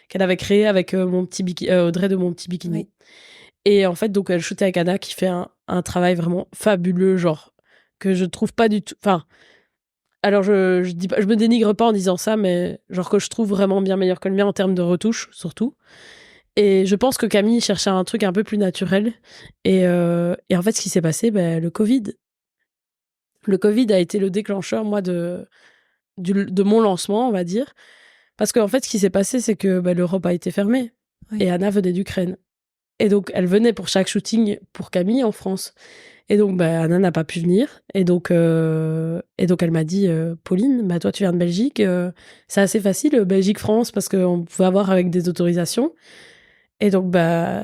qu'elle avait créé avec Audrey de Mon Petit Bikini. Oui. Et en fait, donc, elle shootait avec Anna, qui fait un travail vraiment fabuleux, genre, que je trouve pas du tout... Enfin, alors, je dis pas, je me dénigre pas en disant ça, mais genre que je trouve vraiment bien meilleur que le mien en termes de retouches, surtout. Et je pense que Camille cherchait un truc un peu plus naturel. Et en fait, ce qui s'est passé, le Covid. Le Covid a été le déclencheur, moi, de mon lancement, on va dire. Parce qu'en fait, ce qui s'est passé, c'est que l'Europe a été fermée. Oui. Et Anna venait d'Ukraine. Et donc, elle venait pour chaque shooting pour Camille en France. Et donc, Anna n'a pas pu venir. Et donc elle m'a dit, Pauline, toi, tu viens de Belgique. C'est assez facile, Belgique-France, parce qu'on pouvait avoir avec des autorisations. Et donc,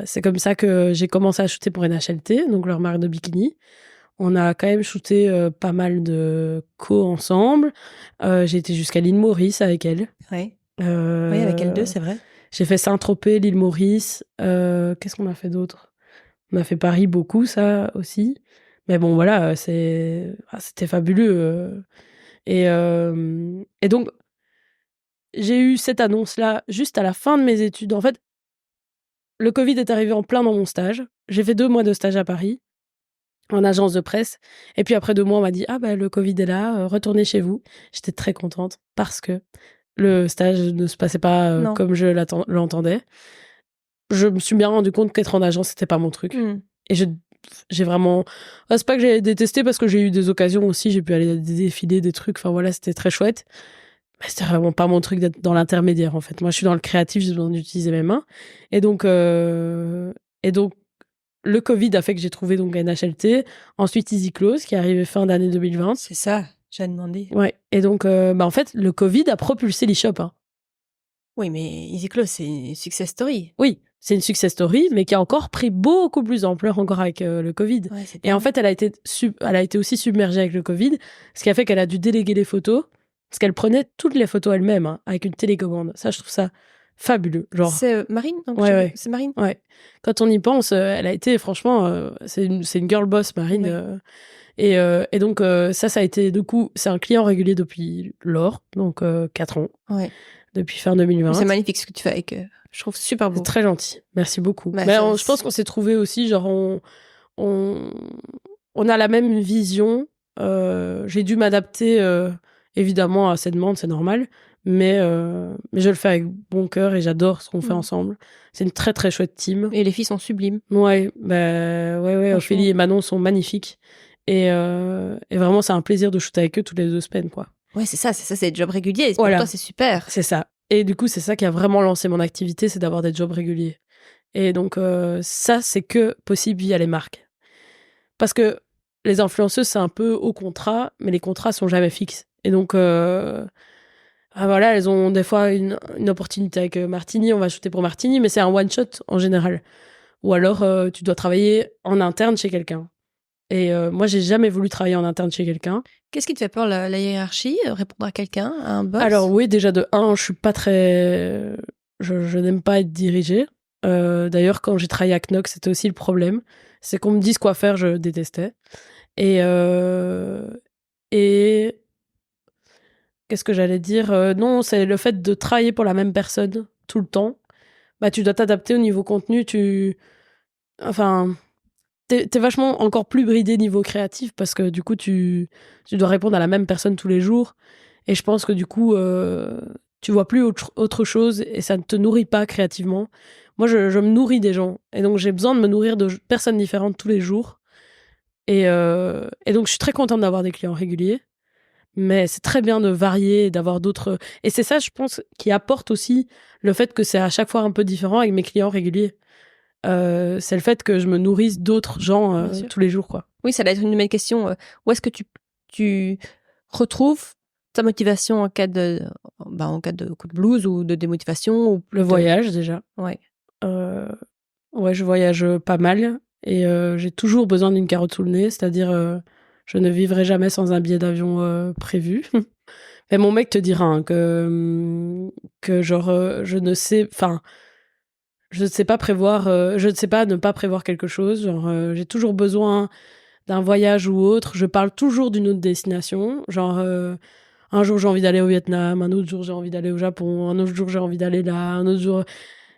c'est comme ça que j'ai commencé à shooter pour NHLT, donc leur marque de bikini. On a quand même shooté pas mal de ensemble. J'ai été jusqu'à l'île Maurice avec elle. Oui, avec elle deux, c'est vrai. J'ai fait Saint-Tropez, l'île Maurice. Qu'est-ce qu'on a fait d'autre? On a fait Paris beaucoup, ça aussi. Mais bon, voilà, c'était fabuleux. Et donc, j'ai eu cette annonce-là juste à la fin de mes études. En fait, le Covid est arrivé en plein dans mon stage. J'ai fait 2 mois de stage à Paris, en agence de presse. Et puis après 2 mois, on m'a dit « Ah, le Covid est là, retournez chez vous ». J'étais très contente parce que le stage ne se passait pas comme je l'entendais. Je me suis bien rendu compte qu'être en agence, c'était pas mon truc. Et j'ai vraiment... c'est pas que j'ai détesté parce que j'ai eu des occasions aussi, j'ai pu aller à des défilés, des trucs, enfin voilà, c'était très chouette. Mais c'était vraiment pas mon truc d'être dans l'intermédiaire, en fait. Moi, je suis dans le créatif, j'ai besoin d'utiliser mes mains. Et donc, le Covid a fait que j'ai trouvé donc NHLT, ensuite Easy Close, qui est arrivé fin d'année 2020. C'est ça, j'ai demandé. Ouais. Et donc, en fait, le Covid a propulsé l'e-shop. Hein. Oui, mais Easy Close, c'est une success story. Oui, c'est une success story, mais qui a encore pris beaucoup plus d'ampleur encore avec le Covid. Ouais, et en fait, elle a été aussi submergée avec le Covid, ce qui a fait qu'elle a dû déléguer les photos, parce qu'elle prenait toutes les photos elle-même, hein, avec une télécommande. Ça, je trouve ça fabuleux. Genre... C'est Marine, donc ouais. C'est Marine. Ouais. Quand on y pense, elle a été, franchement, c'est une girl boss, Marine. Ouais. Et donc, ça a été, du coup, c'est un client régulier depuis lors, donc 4 ans. Ouais. Depuis fin 2020. C'est magnifique ce que tu fais avec. Je trouve super beau. C'est très gentil. Merci beaucoup. Bah, mais je pense qu'on s'est trouvé aussi, genre, on a la même vision. J'ai dû m'adapter, évidemment, à cette demande, c'est normal. Mais je le fais avec bon cœur et j'adore ce qu'on fait ensemble. C'est une très, très chouette team. Et les filles sont sublimes. Ouais, Ophélie et Manon sont magnifiques. Et vraiment, c'est un plaisir de shooter avec eux toutes les 2 semaines, quoi. Ouais, c'est ça, c'est des jobs réguliers. Et pour toi, c'est super. C'est ça. Et du coup, c'est ça qui a vraiment lancé mon activité, c'est d'avoir des jobs réguliers. Et donc, ça, c'est que possible via les marques. Parce que les influenceuses, c'est un peu au contrat, mais les contrats sont jamais fixes. Et donc, voilà, elles ont des fois une opportunité avec Martini, on va shooter pour Martini, mais c'est un one-shot en général. Ou alors, tu dois travailler en interne chez quelqu'un. Et moi, j'ai jamais voulu travailler en interne chez quelqu'un. Qu'est-ce qui te fait peur, la hiérarchie, répondre à quelqu'un, à un boss? Alors oui, déjà de 1, je suis pas très... Je n'aime pas être dirigée. D'ailleurs, quand j'ai travaillé à Knox, c'était aussi le problème. C'est qu'on me dise quoi faire, je détestais. Et qu'est-ce que j'allais dire? Non, c'est le fait de travailler pour la même personne tout le temps. Bah, tu dois t'adapter au niveau contenu. Enfin... T'es vachement encore plus bridé niveau créatif parce que du coup, tu dois répondre à la même personne tous les jours. Et je pense que du coup, tu vois plus autre chose et ça ne te nourrit pas créativement. Moi, je me nourris des gens. Et donc, j'ai besoin de me nourrir de personnes différentes tous les jours. Et donc, je suis très contente d'avoir des clients réguliers. Mais c'est très bien de varier et d'avoir d'autres... Et c'est ça, je pense, qui apporte aussi le fait que c'est à chaque fois un peu différent avec mes clients réguliers. C'est le fait que je me nourrisse d'autres gens tous les jours, quoi. Oui, ça va être une nouvelle question. Où est-ce que tu retrouves ta motivation en cas de coup de blues ou de démotivation ou le voyage, déjà. Ouais. Ouais, je voyage pas mal et j'ai toujours besoin d'une carotte sous le nez, c'est-à-dire je ne vivrai jamais sans un billet d'avion prévu. Mais mon mec te dira hein, que genre je ne sais pas prévoir, je ne sais pas ne pas prévoir quelque chose. Genre, j'ai toujours besoin d'un voyage ou autre. Je parle toujours d'une autre destination. Genre, un jour j'ai envie d'aller au Vietnam, un autre jour j'ai envie d'aller au Japon, un autre jour j'ai envie d'aller là, un autre jour.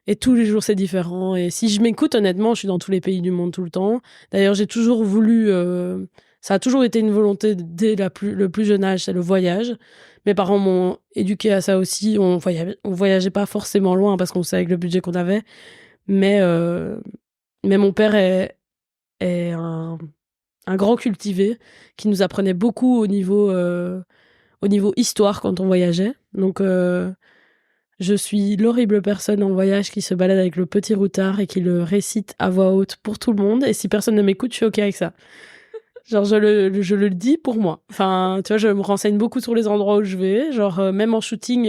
Et tous les jours c'est différent. Et si je m'écoute, honnêtement, je suis dans tous les pays du monde tout le temps. D'ailleurs, j'ai toujours voulu. Ça a toujours été une volonté dès le plus jeune âge, c'est le voyage. Mes parents m'ont éduqué à ça aussi. On voyageait pas forcément loin parce qu'on savait avec le budget qu'on avait. Mais mon père est un grand cultivé qui nous apprenait beaucoup au niveau histoire quand on voyageait. Donc, je suis l'horrible personne en voyage qui se balade avec le petit routard et qui le récite à voix haute pour tout le monde. Et si personne ne m'écoute, je suis OK avec ça. Genre, je le dis pour moi. Enfin, tu vois, je me renseigne beaucoup sur les endroits où je vais. Genre, même en shooting,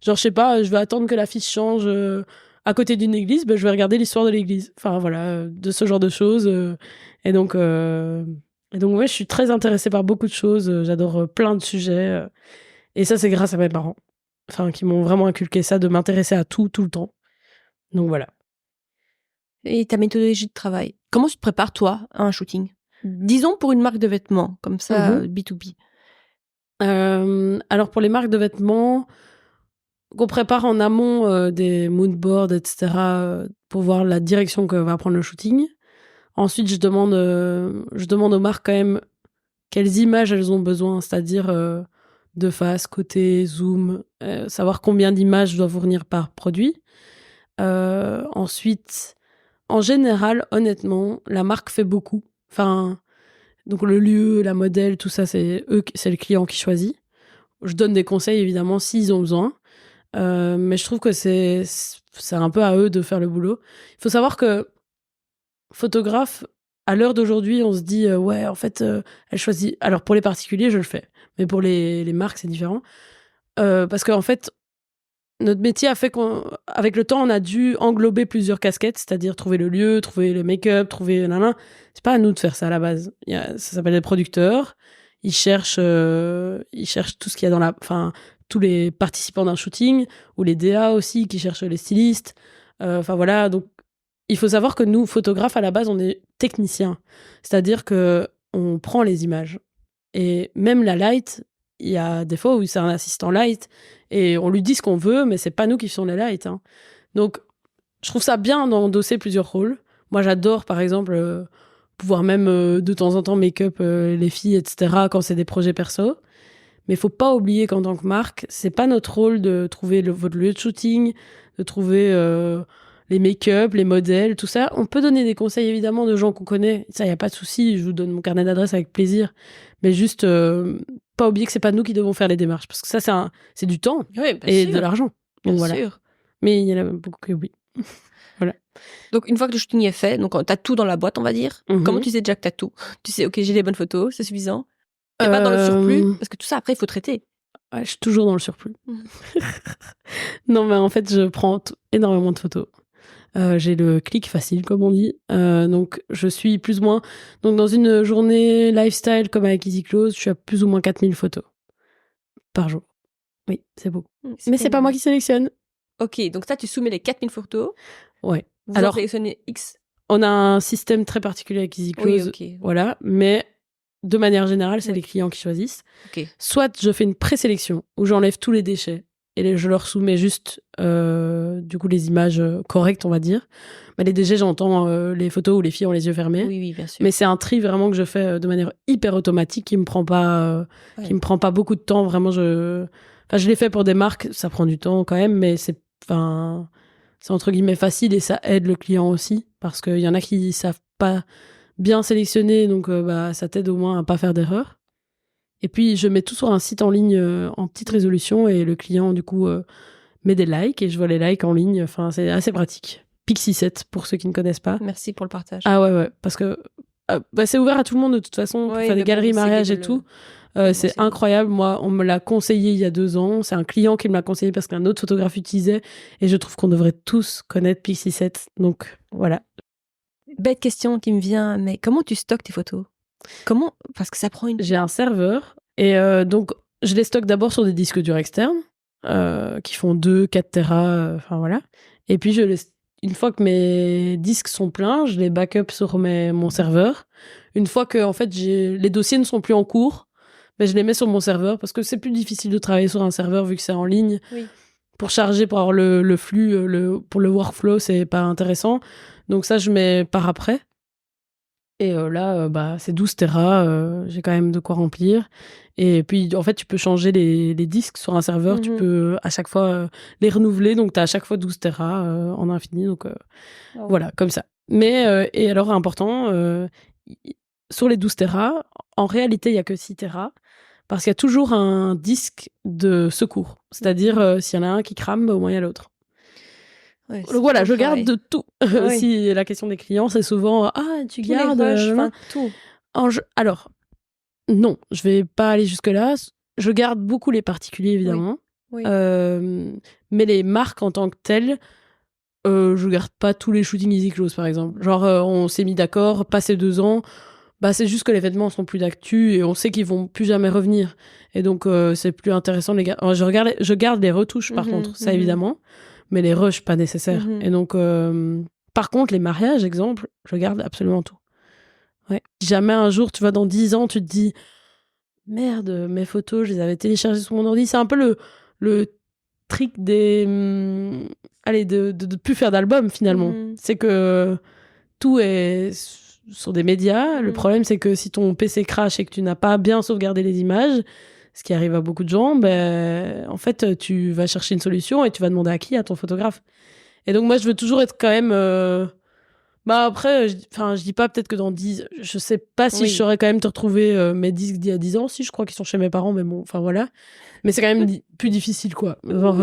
genre, je sais pas, je vais attendre que l'affiche change à côté d'une église, ben, je vais regarder l'histoire de l'église. Enfin, voilà, de ce genre de choses. Et donc, ouais, je suis très intéressée par beaucoup de choses. J'adore plein de sujets. Et ça, c'est grâce à mes parents. Enfin, qui m'ont vraiment inculqué ça, de m'intéresser à tout le temps. Donc, voilà. Et ta méthodologie de travail, comment tu te prépares, toi, à un shooting? Disons pour une marque de vêtements, comme ça, B2B. Alors, pour les marques de vêtements, qu'on prépare en amont des moodboards, etc., pour voir la direction que va prendre le shooting. Ensuite, je demande aux marques quand même quelles images elles ont besoin, c'est-à-dire de face, côté, zoom, savoir combien d'images je dois fournir par produit. Ensuite, en général, honnêtement, la marque fait beaucoup. Enfin, donc le lieu, la modèle, tout ça, c'est le client qui choisit. Je donne des conseils, évidemment, s'ils ont besoin. Mais je trouve que c'est un peu à eux de faire le boulot. Il faut savoir que photographe, à l'heure d'aujourd'hui, on se dit ouais, en fait, elle choisit. Alors pour les particuliers, je le fais, mais pour les marques, c'est différent. Parce qu'en fait, notre métier a fait qu'avec le temps, on a dû englober plusieurs casquettes, c'est-à-dire trouver le lieu, trouver le make-up, trouver... C'est pas à nous de faire ça à la base. Ça s'appelle les producteurs. Ils cherchent tout ce qu'il y a dans tous les participants d'un shooting, ou les DA aussi, qui cherchent les stylistes. Voilà, donc il faut savoir que nous, photographes, à la base, on est techniciens. C'est-à-dire que on prend les images. Et même la light, il y a des fois où c'est un assistant light, et on lui dit ce qu'on veut, mais c'est pas nous qui faisons les lights. Hein. Donc, je trouve ça bien d'endosser plusieurs rôles. Moi, j'adore, par exemple, pouvoir même de temps en temps make-up les filles, etc., quand c'est des projets perso. Mais il faut pas oublier qu'en tant que marque, c'est pas notre rôle de trouver votre lieu de shooting, de trouver les make-up, les modèles, tout ça. On peut donner des conseils, évidemment, de gens qu'on connaît. Ça, il n'y a pas de souci. Je vous donne mon carnet d'adresse avec plaisir. Mais juste, pas oublier que c'est pas nous qui devons faire les démarches. Parce que ça, c'est du temps et de l'argent. Donc, voilà. Sûr. Mais il y en a beaucoup que oui. Voilà. Donc, une fois que le shooting est fait, donc t'as tout dans la boîte, on va dire. Comment tu sais déjà que t'as tout? Tu sais, ok, j'ai les bonnes photos, c'est suffisant. Et pas dans le surplus, parce que tout ça, après, il faut traiter. Ouais, je suis toujours dans le surplus. Non, mais en fait, je prends énormément de photos. J'ai le clic facile, comme on dit. Donc, je suis plus ou moins... Donc, dans une journée lifestyle comme avec Easy Clothes, je suis à plus ou moins 4000 photos par jour. Oui, c'est beaucoup. Mais c'est pas moi qui sélectionne. Ok, donc ça, tu soumets les 4000 photos. Ouais. Vous en sélectionnez X. On a un système très particulier avec Easy Clothes. Oui, okay. Voilà. Mais de manière générale, c'est les clients qui choisissent. Okay. Soit je fais une présélection où j'enlève tous les déchets et je leur soumets juste du coup les images correctes, on va dire. Mais les déchets, j'entends les photos où les filles ont les yeux fermés. Oui, bien sûr. Mais c'est un tri vraiment que je fais de manière hyper automatique qui me prend pas beaucoup de temps. Vraiment, je l'ai fait pour des marques, ça prend du temps quand même, mais c'est entre guillemets facile et ça aide le client aussi parce qu'il y en a qui savent pas bien sélectionner, donc ça t'aide au moins à pas faire d'erreur. Et puis je mets tout sur un site en ligne en petite résolution et le client du coup met des likes et je vois les likes en ligne. Enfin, c'est assez pratique. Pixie7 pour ceux qui ne connaissent pas. Merci pour le partage. Ah ouais, parce que c'est ouvert à tout le monde de toute façon pour faire des galeries mariage et tout. C'est incroyable. Moi, on me l'a conseillé il y a 2 ans. C'est un client qui me l'a conseillé parce qu'un autre photographe utilisait et je trouve qu'on devrait tous connaître Pixie7. Donc voilà. Bête question qui me vient, mais comment tu stockes tes photos? Comment? Parce que ça prend une... J'ai un serveur et donc je les stocke d'abord sur des disques durs externes qui font 2-4 Tera, voilà. Et puis une fois que mes disques sont pleins, je les backup sur mon serveur. Une fois que en fait les dossiers ne sont plus en cours, je les mets sur mon serveur parce que c'est plus difficile de travailler sur un serveur vu que c'est en ligne. Oui. Pour charger, pour avoir le flux, pour le workflow, c'est pas intéressant. Donc ça, je mets par après. Et là, c'est 12 Tera, j'ai quand même de quoi remplir. Et puis, en fait, tu peux changer les disques sur un serveur, tu peux à chaque fois les renouveler, donc tu as à chaque fois 12 Tera en infini, donc voilà, comme ça. Mais, et alors, important, sur les 12 Tera, en réalité, il n'y a que 6 Tera, parce qu'il y a toujours un disque de secours. C'est-à-dire, s'il y en a un qui crame, au moins il y a l'autre. Ouais, donc voilà, je garde de tout. Si la question des clients, c'est souvent tu gardes tout. Alors non, je vais pas aller jusque là. Je garde beaucoup les particuliers évidemment, oui. mais les marques en tant que telles, je garde pas tous les shootings Easy Clothes par exemple. Genre on s'est mis d'accord, passé 2 ans, c'est juste que les vêtements sont plus d'actu et on sait qu'ils vont plus jamais revenir. Et donc c'est plus intéressant de les garder. Je garde les retouches par contre, ça évidemment. Mais les rushs, pas nécessaires. Et donc, par contre, les mariages, exemple, je garde absolument tout. Ouais. Si jamais un jour, tu vois, dans 10 ans, tu te dis merde, mes photos, je les avais téléchargées sur mon ordi. C'est un peu le trick de plus faire d'album, finalement. C'est que tout est sur des médias. Le problème, c'est que si ton PC crash et que tu n'as pas bien sauvegardé les images, ce qui arrive à beaucoup de gens, en fait, tu vas chercher une solution et tu vas demander à qui? À ton photographe. Et donc, moi, je veux toujours être quand même... après, je dis pas peut-être que dans 10... Je sais pas si je saurais quand même te retrouver mes disques d'il y a 10 ans. Si, je crois qu'ils sont chez mes parents, mais bon, voilà. Mais c'est quand même plus difficile, quoi. Genre,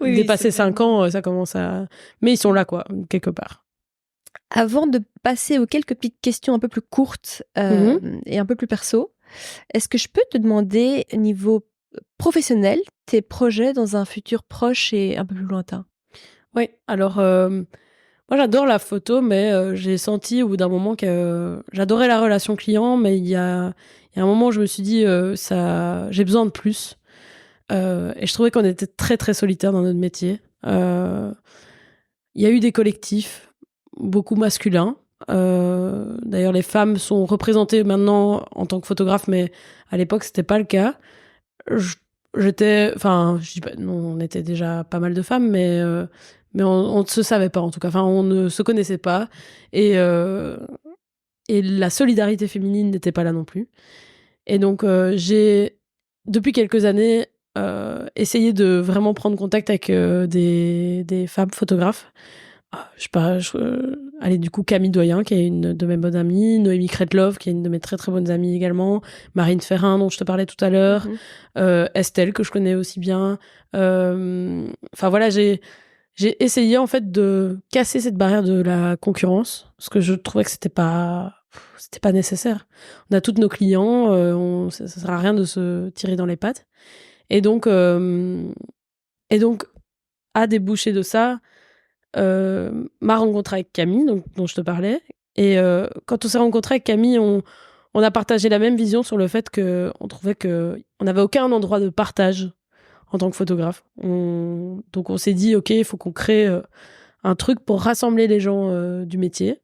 dépasser 5 ans, ça commence à... Mais ils sont là, quoi, quelque part. Avant de passer aux quelques petites questions un peu plus courtes et un peu plus perso, est-ce que je peux te demander, niveau professionnel, tes projets dans un futur proche et un peu plus lointain? Oui, alors moi j'adore la photo, mais j'ai senti au bout d'un moment que j'adorais la relation client, mais il y a un moment où je me suis dit j'ai besoin de plus. Et je trouvais qu'on était très très solitaire dans notre métier. Il y a eu des collectifs, beaucoup masculins. D'ailleurs, les femmes sont représentées maintenant en tant que photographes, mais à l'époque, c'était pas le cas. Je dis pas, non, on était déjà pas mal de femmes, mais on ne se savait pas en tout cas. Enfin, on ne se connaissait pas et la solidarité féminine n'était pas là non plus. Et donc, j'ai depuis quelques années essayé de vraiment prendre contact avec des femmes photographes. Je sais pas, allez, du coup, Camille Doyen, qui est une de mes bonnes amies, Noémie Kretlov, qui est une de mes très très bonnes amies également, Marine Ferrin, dont je te parlais tout à l'heure, Estelle, que je connais aussi bien. Enfin voilà, j'ai essayé en fait de casser cette barrière de la concurrence, parce que je trouvais que c'était pas nécessaire. On a tous nos clients, ça sert à rien de se tirer dans les pattes. Et donc à déboucher de ça, ma rencontre avec Camille, dont je te parlais. Et quand on s'est rencontré avec Camille, on a partagé la même vision sur le fait qu'on trouvait qu'on n'avait aucun endroit de partage en tant que photographe. Donc on s'est dit, ok, il faut qu'on crée un truc pour rassembler les gens du métier.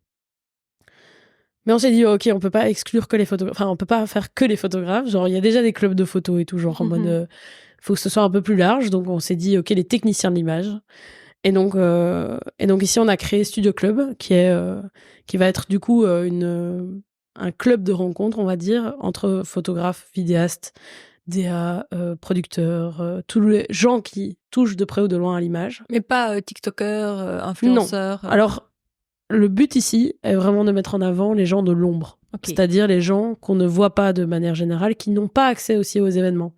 Mais on s'est dit, ok, on peut pas exclure que les photographes. Enfin, on peut pas faire que les photographes. Genre, il y a déjà des clubs de photos et tout, genre en mode, faut que ce soit un peu plus large. Donc on s'est dit, ok, les techniciens de l'image. Et donc ici, on a créé Studio Club, qui va être du coup un club de rencontre, on va dire, entre photographes, vidéastes, DA, producteurs, tous les gens qui touchent de près ou de loin à l'image. Mais pas TikTokers, influenceurs. Non. Alors, le but ici est vraiment de mettre en avant les gens de l'ombre. Okay. C'est-à-dire les gens qu'on ne voit pas de manière générale, qui n'ont pas accès aussi aux événements.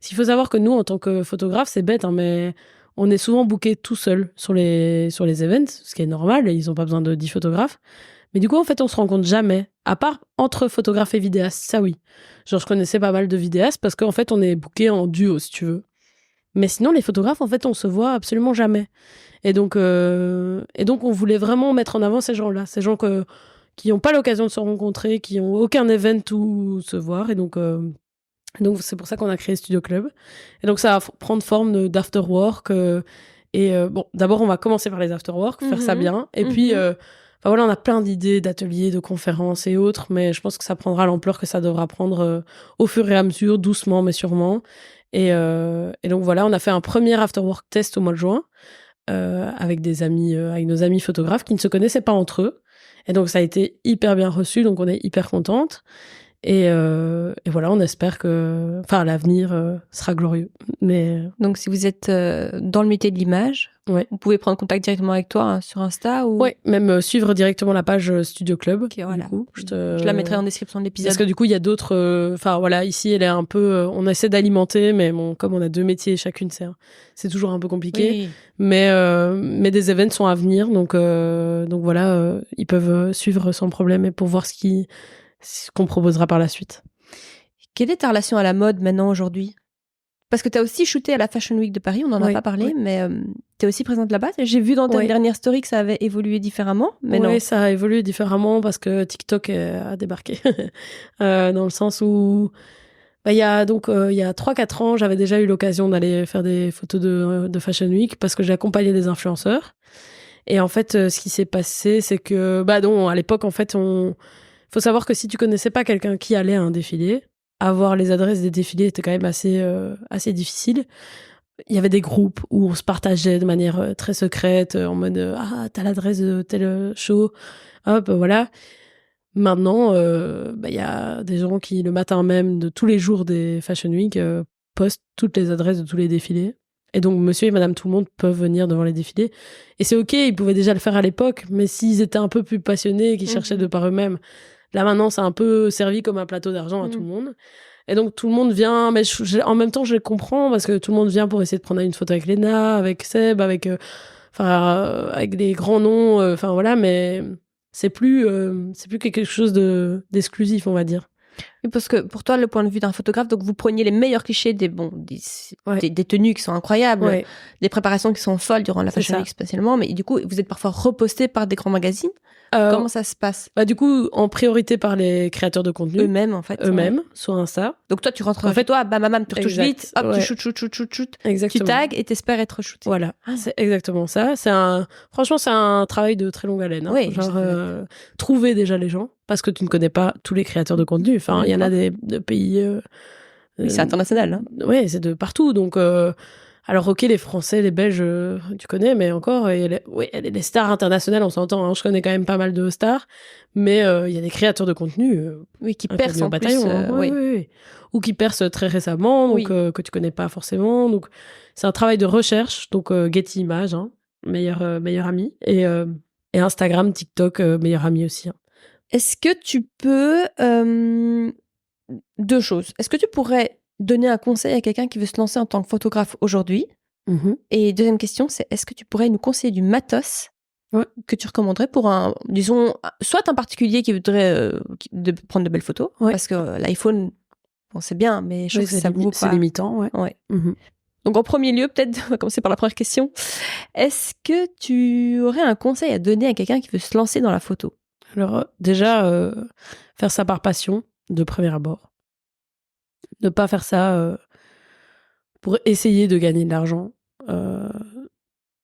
Il faut savoir que nous, en tant que photographes, c'est bête, hein, mais on est souvent bookés tout seul sur les events, ce qui est normal, ils n'ont pas besoin de 10 photographes. Mais du coup, en fait, on se rencontre jamais, à part entre photographes et vidéastes, ça oui. Genre, je connaissais pas mal de vidéastes parce qu'en fait, on est bookés en duo, si tu veux. Mais sinon, les photographes, en fait, on se voit absolument jamais. Et donc, on voulait vraiment mettre en avant ces gens-là, ces gens qui n'ont pas l'occasion de se rencontrer, qui n'ont aucun event où se voir. Et donc, c'est pour ça qu'on a créé Studio Club. Et donc, ça va prendre forme d'afterwork. Bon, d'abord, on va commencer par les afterwork, faire ça bien. Et puis, voilà, on a plein d'idées d'ateliers, de conférences et autres, mais je pense que ça prendra l'ampleur que ça devra prendre au fur et à mesure, doucement, mais sûrement. Et donc, voilà, on a fait un premier afterwork test au mois de juin. Avec des amis, avec nos amis photographes qui ne se connaissaient pas entre eux. Et donc, ça a été hyper bien reçu, donc on est hyper contente. Et voilà, on espère que l'avenir sera glorieux. Donc, si vous êtes dans le métier de l'image, vous pouvez prendre contact directement avec toi sur Insta ou... Oui, même suivre directement la page Studio Club. Okay, voilà. Du coup, je la mettrai en description de l'épisode. Parce que du coup, il y a d'autres... ici, elle est un peu... on essaie d'alimenter, mais bon, comme on a 2 métiers chacune, c'est toujours un peu compliqué. Oui. Mais des events sont à venir, donc voilà, ils peuvent suivre sans problème et pour voir ce qu'on proposera par la suite. Quelle est ta relation à la mode maintenant, aujourd'hui ? Parce que tu as aussi shooté à la Fashion Week de Paris, on n'en a pas parlé, mais tu es aussi présente là-bas. J'ai vu dans ta dernière story que ça avait évolué différemment, mais non. Oui, ça a évolué différemment parce que TikTok a débarqué. Dans le sens où, il y a 3-4 ans, j'avais déjà eu l'occasion d'aller faire des photos de Fashion Week parce que j'ai accompagné des influenceurs. Et en fait, ce qui s'est passé, c'est que, à l'époque, en fait, faut savoir que si tu connaissais pas quelqu'un qui allait à un défilé, avoir les adresses des défilés était quand même assez difficile. Il y avait des groupes où on se partageait de manière très secrète, en mode t'as l'adresse de tel show, hop, voilà. Maintenant, il y a des gens qui, le matin même de tous les jours des Fashion Week, postent toutes les adresses de tous les défilés. Et donc, monsieur et madame tout le monde peuvent venir devant les défilés. Et c'est ok, ils pouvaient déjà le faire à l'époque, mais s'ils étaient un peu plus passionnés, qu'ils cherchaient de par eux-mêmes, là, maintenant, c'est un peu servi comme un plateau d'argent à tout le monde. Et donc, tout le monde vient, mais en même temps, je les comprends, parce que tout le monde vient pour essayer de prendre une photo avec Léna, avec Seb, avec des grands noms, voilà, mais c'est plus quelque chose d'exclusif, on va dire. Oui, parce que pour toi, le point de vue d'un photographe, donc vous preniez les meilleurs clichés des tenues qui sont incroyables, des préparations qui sont folles durant la Fashion Week spécialement, mais du coup, vous êtes parfois reposté par des grands magazines. Comment ça se passe? Du coup, en priorité par les créateurs de contenu. Eux-mêmes, en fait. Eux-mêmes, sur Insta. Donc toi, tu rentres en fait, toi, bam, tu retouches vite, hop, tu shoot. Exactement. Tu tags et t'espères être shooté. Voilà, c'est exactement ça. Franchement, c'est un travail de très longue haleine. Hein. Oui, trouver déjà les gens, parce que tu ne connais pas tous les créateurs de contenu. Enfin, il y en a des pays... oui, c'est international. Hein. Oui, c'est de partout. Donc... Alors, ok, les Français, les Belges, tu connais, mais encore, les stars internationales, on s'entend, hein, je connais quand même pas mal de stars, mais il y a des créateurs de contenu qui percent en bataillon, plus. Oui. Ou qui percent très récemment, donc que tu connais pas forcément. Donc, c'est un travail de recherche, donc Getty Images, hein, meilleur ami, et Instagram, TikTok, meilleur ami aussi. Hein. Est-ce que tu peux... deux choses. Est-ce que tu pourrais donner un conseil à quelqu'un qui veut se lancer en tant que photographe aujourd'hui? Et deuxième question, c'est est-ce que tu pourrais nous conseiller du matos que tu recommanderais pour soit un particulier qui voudrait prendre de belles photos, parce que l'iPhone, bon, c'est bien, mais je trouve que ça vaut pas. C'est limitant, ouais. Donc en premier lieu, peut-être, on va commencer par la première question. Est-ce que tu aurais un conseil à donner à quelqu'un qui veut se lancer dans la photo? Alors déjà, faire ça par passion, de premier abord. Ne pas faire ça pour essayer de gagner de l'argent.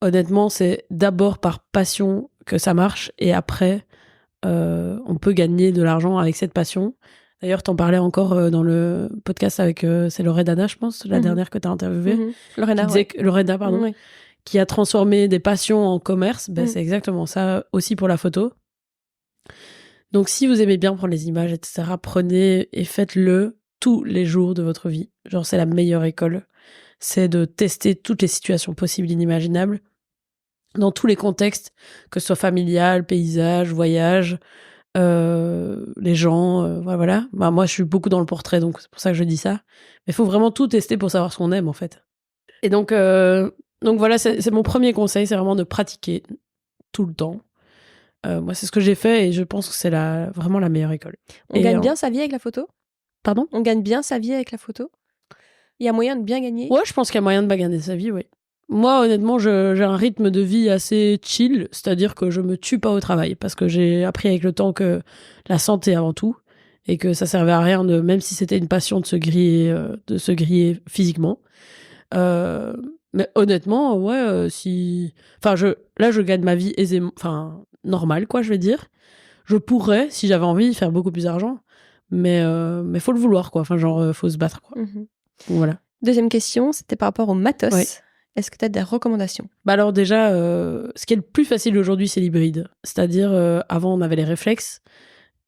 Honnêtement, c'est d'abord par passion que ça marche, et après, on peut gagner de l'argent avec cette passion. D'ailleurs, t'en parlais encore dans le podcast avec c'est Loredana, je pense, la dernière que t'as interviewée. Lorena, pardon, qui a transformé des passions en commerce. C'est exactement ça aussi pour la photo. Donc, si vous aimez bien prendre les images, etc., prenez et faites-le tous les jours de votre vie. Genre, c'est la meilleure école. C'est de tester toutes les situations possibles, inimaginables, dans tous les contextes, que ce soit familial, paysage, voyage, les gens, voilà. Moi, je suis beaucoup dans le portrait, donc c'est pour ça que je dis ça. Mais il faut vraiment tout tester pour savoir ce qu'on aime, en fait. Et donc voilà, c'est mon premier conseil, c'est vraiment de pratiquer tout le temps. Moi, c'est ce que j'ai fait, et je pense que c'est vraiment la meilleure école. On gagne bien sa vie avec la photo? Pardon? On gagne bien sa vie avec la photo? Il y a moyen de bien gagner? Ouais, je pense qu'il y a moyen de bien gagner sa vie, oui. Moi, honnêtement, j'ai un rythme de vie assez chill, c'est-à-dire que je me tue pas au travail, parce que j'ai appris avec le temps que la santé avant tout, et que ça servait à rien même si c'était une passion de se griller physiquement. Mais honnêtement, ouais, là, je gagne ma vie aisément, enfin, normale, quoi, je vais dire. Je pourrais, si j'avais envie, faire beaucoup plus d'argent, mais faut le vouloir, quoi. Enfin, genre, faut se battre, quoi. Voilà. Deuxième question, c'était par rapport au matos. Ouais. Est-ce que tu as des recommandations? Alors déjà, ce qui est le plus facile aujourd'hui, c'est l'hybride. C'est-à-dire, avant, on avait les réflexes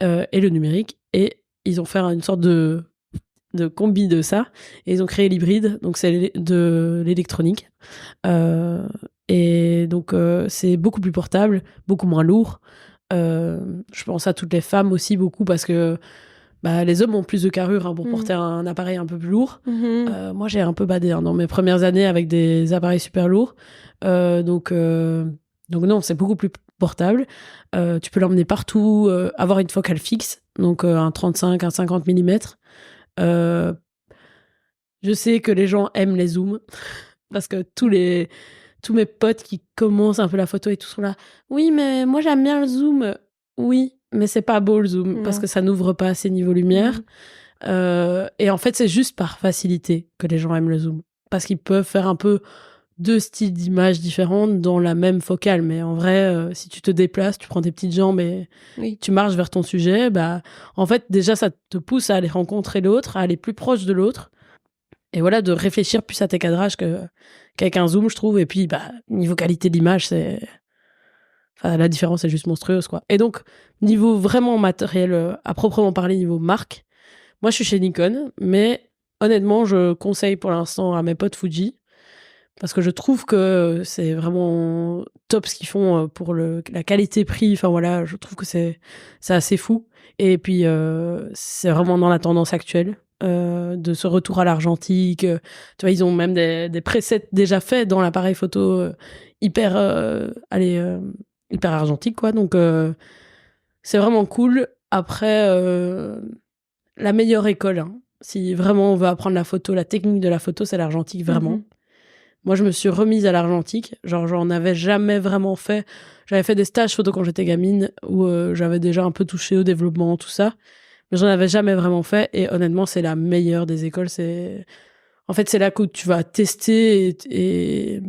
et le numérique, et ils ont fait une sorte de combi de ça, et ils ont créé l'hybride, donc c'est de l'électronique. Et donc, c'est beaucoup plus portable, beaucoup moins lourd. Je pense à toutes les femmes aussi, beaucoup, parce que les hommes ont plus de carrure pour porter un appareil un peu plus lourd. Moi, j'ai un peu badé dans mes premières années avec des appareils super lourds. Donc non, c'est beaucoup plus portable. Tu peux l'emmener partout, avoir une focale fixe, donc un 35, un 50 mm. Je sais que les gens aiment les zooms, parce que tous mes potes qui commencent un peu la photo et tout sont là. Oui, mais moi, j'aime bien le zoom. Oui, mais c'est pas beau le zoom, parce que ça n'ouvre pas assez niveau lumière. Et en fait, c'est juste par facilité que les gens aiment le zoom, parce qu'ils peuvent faire un peu deux styles d'images différentes dans la même focale. Mais en vrai, si tu te déplaces, tu prends tes petites jambes et tu marches vers ton sujet, en fait, déjà, ça te pousse à aller rencontrer l'autre, à aller plus proche de l'autre. Et voilà, de réfléchir plus à tes cadrages qu'avec un zoom, je trouve. Et puis, niveau qualité d'image, la différence est juste monstrueuse, quoi. Et donc, niveau vraiment matériel, à proprement parler, niveau marque, moi, je suis chez Nikon, mais honnêtement, je conseille pour l'instant à mes potes Fuji, parce que je trouve que c'est vraiment top ce qu'ils font pour la qualité-prix. Enfin voilà, je trouve que c'est assez fou. Et puis, c'est vraiment dans la tendance actuelle de ce retour à l'argentique. Tu vois, ils ont même des presets déjà faits dans l'appareil photo hyper argentique, quoi. Donc, c'est vraiment cool. Après, la meilleure école. Hein. Si vraiment on veut apprendre la photo, la technique de la photo, c'est l'argentique, vraiment. Moi, je me suis remise à l'argentique. Genre, j'en avais jamais vraiment fait. J'avais fait des stages photo quand j'étais gamine où j'avais déjà un peu touché au développement, tout ça. Mais j'en avais jamais vraiment fait. Et honnêtement, c'est la meilleure des écoles. En fait, c'est là que tu vas tester et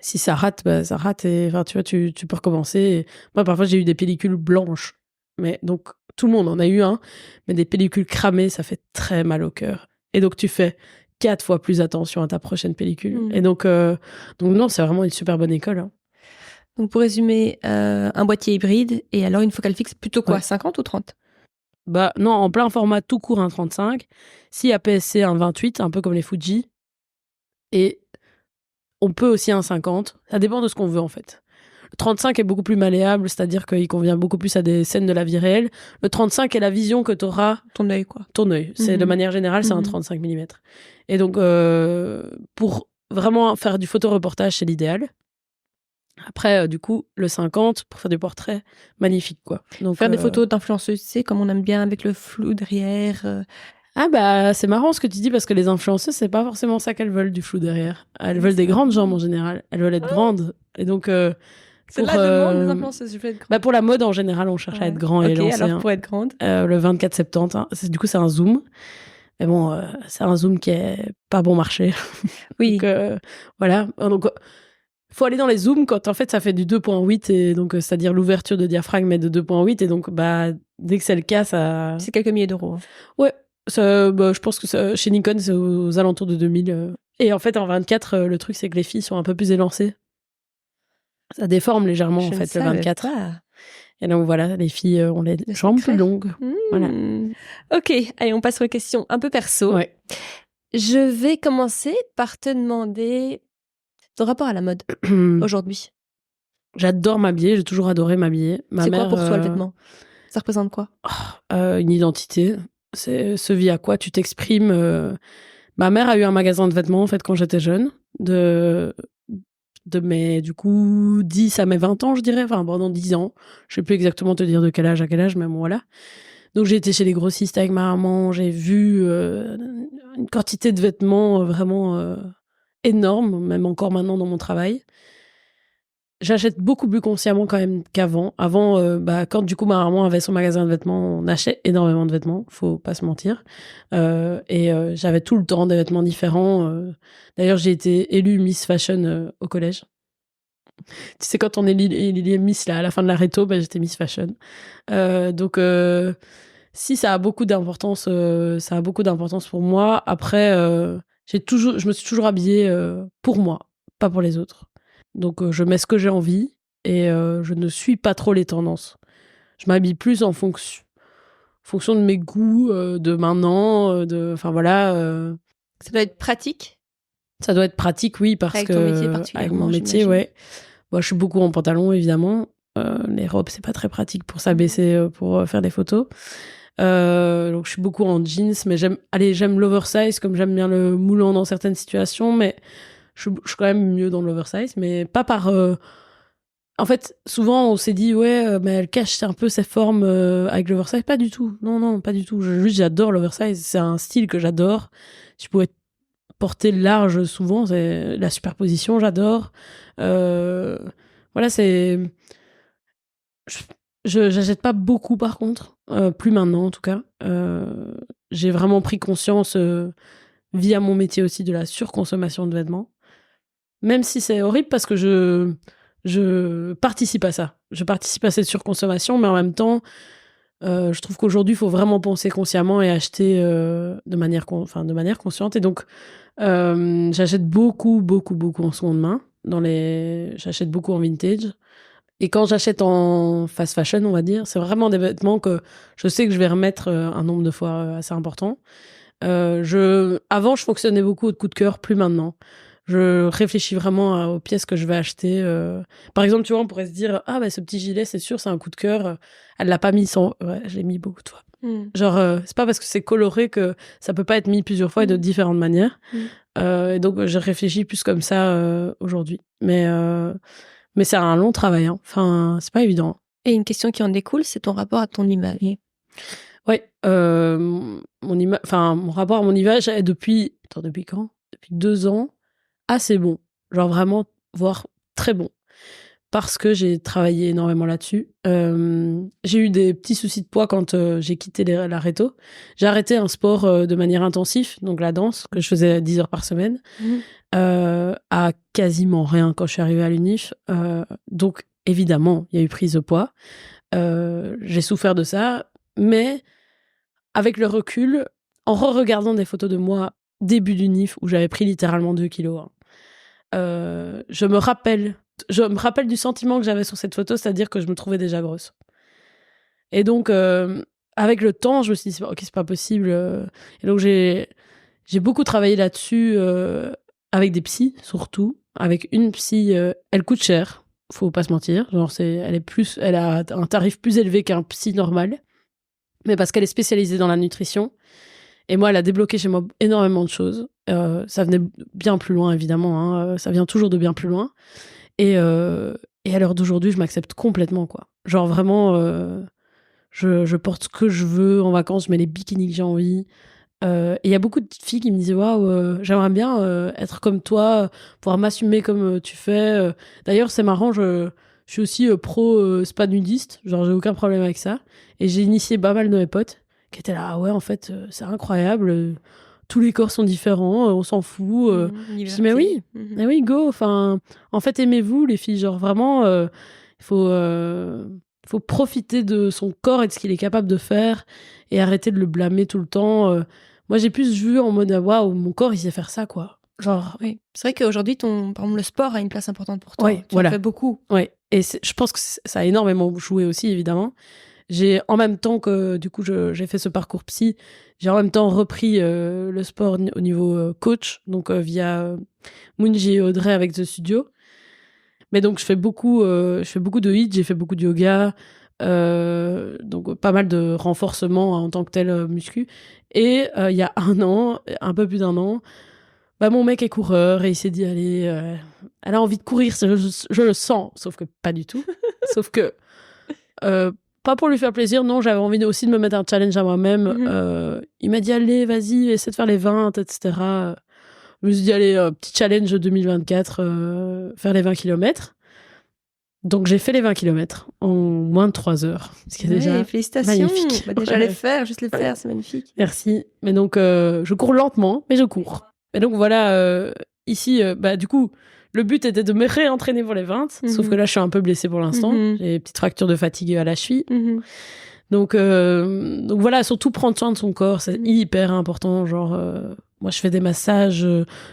si ça rate, bah, ça rate. Et enfin, tu vois, tu peux recommencer. Et moi, parfois, j'ai eu des pellicules blanches. Mais donc, tout le monde en a eu un. Mais des pellicules cramées, ça fait très mal au cœur. Et donc, tu fais 4 fois plus attention à ta prochaine pellicule. Et donc non, c'est vraiment une super bonne école. Hein. Donc, pour résumer, un boîtier hybride et alors une focale fixe plutôt quoi, 50 ou 30 ? Bah non, en plein format tout court, un 35. Si APS-C, un 28, un peu comme les Fuji. Et on peut aussi un 50. Ça dépend de ce qu'on veut, en fait. Le 35 est beaucoup plus malléable, c'est-à-dire qu'il convient beaucoup plus à des scènes de la vie réelle. Le 35 est la vision que t'auras... Ton œil, quoi. Ton œil. C'est, de manière générale, c'est un 35 mm. Et donc, pour vraiment faire du photoreportage, c'est l'idéal. Après, du coup, le 50, pour faire du portrait, magnifique, quoi. Donc, faire des photos d'influenceuses, tu sais, comme on aime bien, avec le flou derrière. Ah bah, c'est marrant ce que tu dis, parce que les influenceuses, c'est pas forcément ça qu'elles veulent, du flou derrière. Elles veulent des grandes jambes, en général. Elles veulent être grandes. Et donc... c'est là je demande des influenceuses, je veux être grande. Bah pour la mode, en général, on cherche à être grand et élancé. Alors pour être grande le 24-70, hein. Du coup, c'est un zoom. Mais bon, c'est un zoom qui est pas bon marché. Oui. Donc, voilà. Donc, faut aller dans les zooms quand, en fait, ça fait du 2.8, et donc, c'est-à-dire l'ouverture de diaphragme est de 2.8, et donc, bah, dès que c'est le cas, ça... C'est quelques milliers d'euros. Hein. Ouais. Je pense que chez Nikon, c'est aux alentours de 2000. Et en fait, en 24, le truc, c'est que les filles sont un peu plus élancées. Ça déforme légèrement, en fait, le 24. Pas. Et donc voilà, les filles ont les jambes plus longues. Voilà. Ok, allez, on passe aux questions un peu perso. Ouais. Je vais commencer par te demander ton rapport à la mode aujourd'hui. J'adore m'habiller, j'ai toujours adoré m'habiller. C'est quoi pour toi le vêtement ? Ça représente quoi ? Une identité. C'est ce via quoi tu t'exprimes. Ma mère a eu un magasin de vêtements, en fait, quand j'étais jeune. De mes, du coup, 10 à mes 20 ans, je dirais. Enfin, pendant 10 ans. Je sais plus exactement te dire de quel âge à quel âge, mais bon, voilà. Donc, j'ai été chez les grossistes avec ma maman. J'ai vu une quantité de vêtements vraiment énorme, même encore maintenant dans mon travail. J'achète beaucoup plus consciemment quand même qu'avant. Avant, quand du coup ma maman avait son magasin de vêtements, on achetait énormément de vêtements, faut pas se mentir. Et j'avais tout le temps des vêtements différents. D'ailleurs, j'ai été élue Miss Fashion au collège. Tu sais, quand on est élue Miss là, à la fin de la réto, j'étais Miss Fashion. Donc, si ça a beaucoup d'importance, ça a beaucoup d'importance pour moi. Après, je me suis toujours habillée pour moi, pas pour les autres. Donc, je mets ce que j'ai envie et je ne suis pas trop les tendances. Je m'habille plus en fonction de mes goûts, de maintenant, enfin voilà. Ça doit être pratique. Ça doit être pratique, oui, parce avec que ton métier particulièrement, avec mon métier, ouais. Moi, je suis beaucoup en pantalon, évidemment. Les robes, c'est pas très pratique pour s'abaisser pour faire des photos. Donc, je suis beaucoup en jeans, mais j'aime l'oversize, comme j'aime bien le moulant dans certaines situations, mais je suis quand même mieux dans l'oversize, mais pas par... En fait, souvent, on s'est dit, ouais, mais elle cache un peu ses formes avec l'oversize. Pas du tout. Non, pas du tout. J'adore l'oversize. C'est un style que j'adore. Je pouvais porter large souvent. C'est la superposition, j'adore. Voilà, c'est... J'achète pas beaucoup, par contre. Plus maintenant, en tout cas. J'ai vraiment pris conscience, via mon métier aussi, de la surconsommation de vêtements. Même si c'est horrible parce que je participe à ça. Je participe à cette surconsommation, mais en même temps, je trouve qu'aujourd'hui, il faut vraiment penser consciemment et acheter de manière consciente. Et donc, j'achète beaucoup en seconde main. J'achète beaucoup en vintage. Et quand j'achète en fast fashion, on va dire, c'est vraiment des vêtements que je sais que je vais remettre un nombre de fois assez important. Avant, je fonctionnais beaucoup au coup de cœur, plus maintenant. Je réfléchis vraiment aux pièces que je vais acheter. Par exemple, tu vois, on pourrait se dire, ah, ce petit gilet, c'est sûr, c'est un coup de cœur. Elle l'a pas mis sans... Ouais, je l'ai mis beaucoup de fois. Genre, c'est pas parce que c'est coloré que ça peut pas être mis plusieurs fois et de différentes manières. Et donc, je réfléchis plus comme ça aujourd'hui. Mais c'est un long travail. Hein. Enfin, c'est pas évident. Et une question qui en découle, c'est ton rapport à ton image. Ouais, mon rapport à mon image est depuis quand? Depuis 2 ans, assez bon. Genre vraiment, voire très bon. Parce que j'ai travaillé énormément là-dessus. J'ai eu des petits soucis de poids quand j'ai quitté la réto. J'ai arrêté un sport de manière intensive, donc la danse, que je faisais 10 heures par semaine, à quasiment rien quand je suis arrivée à l'UNIF. Donc évidemment, il y a eu prise de poids. J'ai souffert de ça, mais avec le recul, en re-regardant des photos de moi début d'UNIF, où j'avais pris littéralement 2 kilos, je me rappelle du sentiment que j'avais sur cette photo, c'est-à-dire que je me trouvais déjà grosse. Et donc, avec le temps, je me suis dit, ok, c'est pas possible. Et donc, j'ai beaucoup travaillé là-dessus, avec des psys, surtout. Avec une psy, elle coûte cher, faut pas se mentir. Genre, elle a un tarif plus élevé qu'un psy normal. Mais parce qu'elle est spécialisée dans la nutrition. Et moi, elle a débloqué chez moi énormément de choses. Ça venait bien plus loin, évidemment. Hein. Ça vient toujours de bien plus loin. Et à l'heure d'aujourd'hui, je m'accepte complètement, quoi. Genre vraiment, je porte ce que je veux en vacances, je mets les bikinis que j'ai envie. Et il y a beaucoup de filles qui me disaient waouh, j'aimerais bien être comme toi, pouvoir m'assumer comme tu fais. D'ailleurs, c'est marrant, je suis aussi pro spa nudiste, genre j'ai aucun problème avec ça. Et j'ai initié pas mal de mes potes qui étaient là, ah ouais, en fait, c'est incroyable. Tous les corps sont différents, on s'en fout. Je dis, mais oui, mais oui, go. Enfin, en fait, aimez-vous, les filles. Genre, vraiment, il faut profiter de son corps et de ce qu'il est capable de faire et arrêter de le blâmer tout le temps. Moi, j'ai plus vu en mode, waouh, mon corps, il sait faire ça, quoi. Genre. Oui. C'est vrai qu'aujourd'hui, par exemple, le sport a une place importante pour toi. Ouais, tu en fais beaucoup. Ouais. Et je pense que ça a énormément joué aussi, évidemment. J'ai, en même temps que, du coup, j'ai fait ce parcours psy, j'ai en même temps repris le sport au niveau coach, donc via Mounji et Audrey avec The Studio. Mais donc, je fais beaucoup de HIIT, j'ai fait beaucoup de yoga, donc pas mal de renforcement en tant que tel muscu. Et il y a un peu plus d'1 an, bah, mon mec est coureur et il s'est dit, allez, elle a envie de courir, je le sens, sauf que pas du tout. Sauf que pas pour lui faire plaisir, non, j'avais envie aussi de me mettre un challenge à moi-même. Il m'a dit, allez, vas-y, essaie de faire les 20, etc. Je me suis dit, allez, petit challenge 2024, faire les 20 km. Donc, j'ai fait les 20 km en moins de 3 heures. Ce qui est déjà félicitations. Magnifique. Bah, déjà, juste les faire, c'est magnifique. Merci. Mais donc, je cours lentement, mais je cours. Et donc, voilà, ici, bah, du coup, le but était de me réentraîner pour les 20, sauf que là, je suis un peu blessée pour l'instant. J'ai des petites fractures de fatigue à la cheville. Donc voilà, surtout prendre soin de son corps, c'est hyper important. Genre, moi, je fais des massages,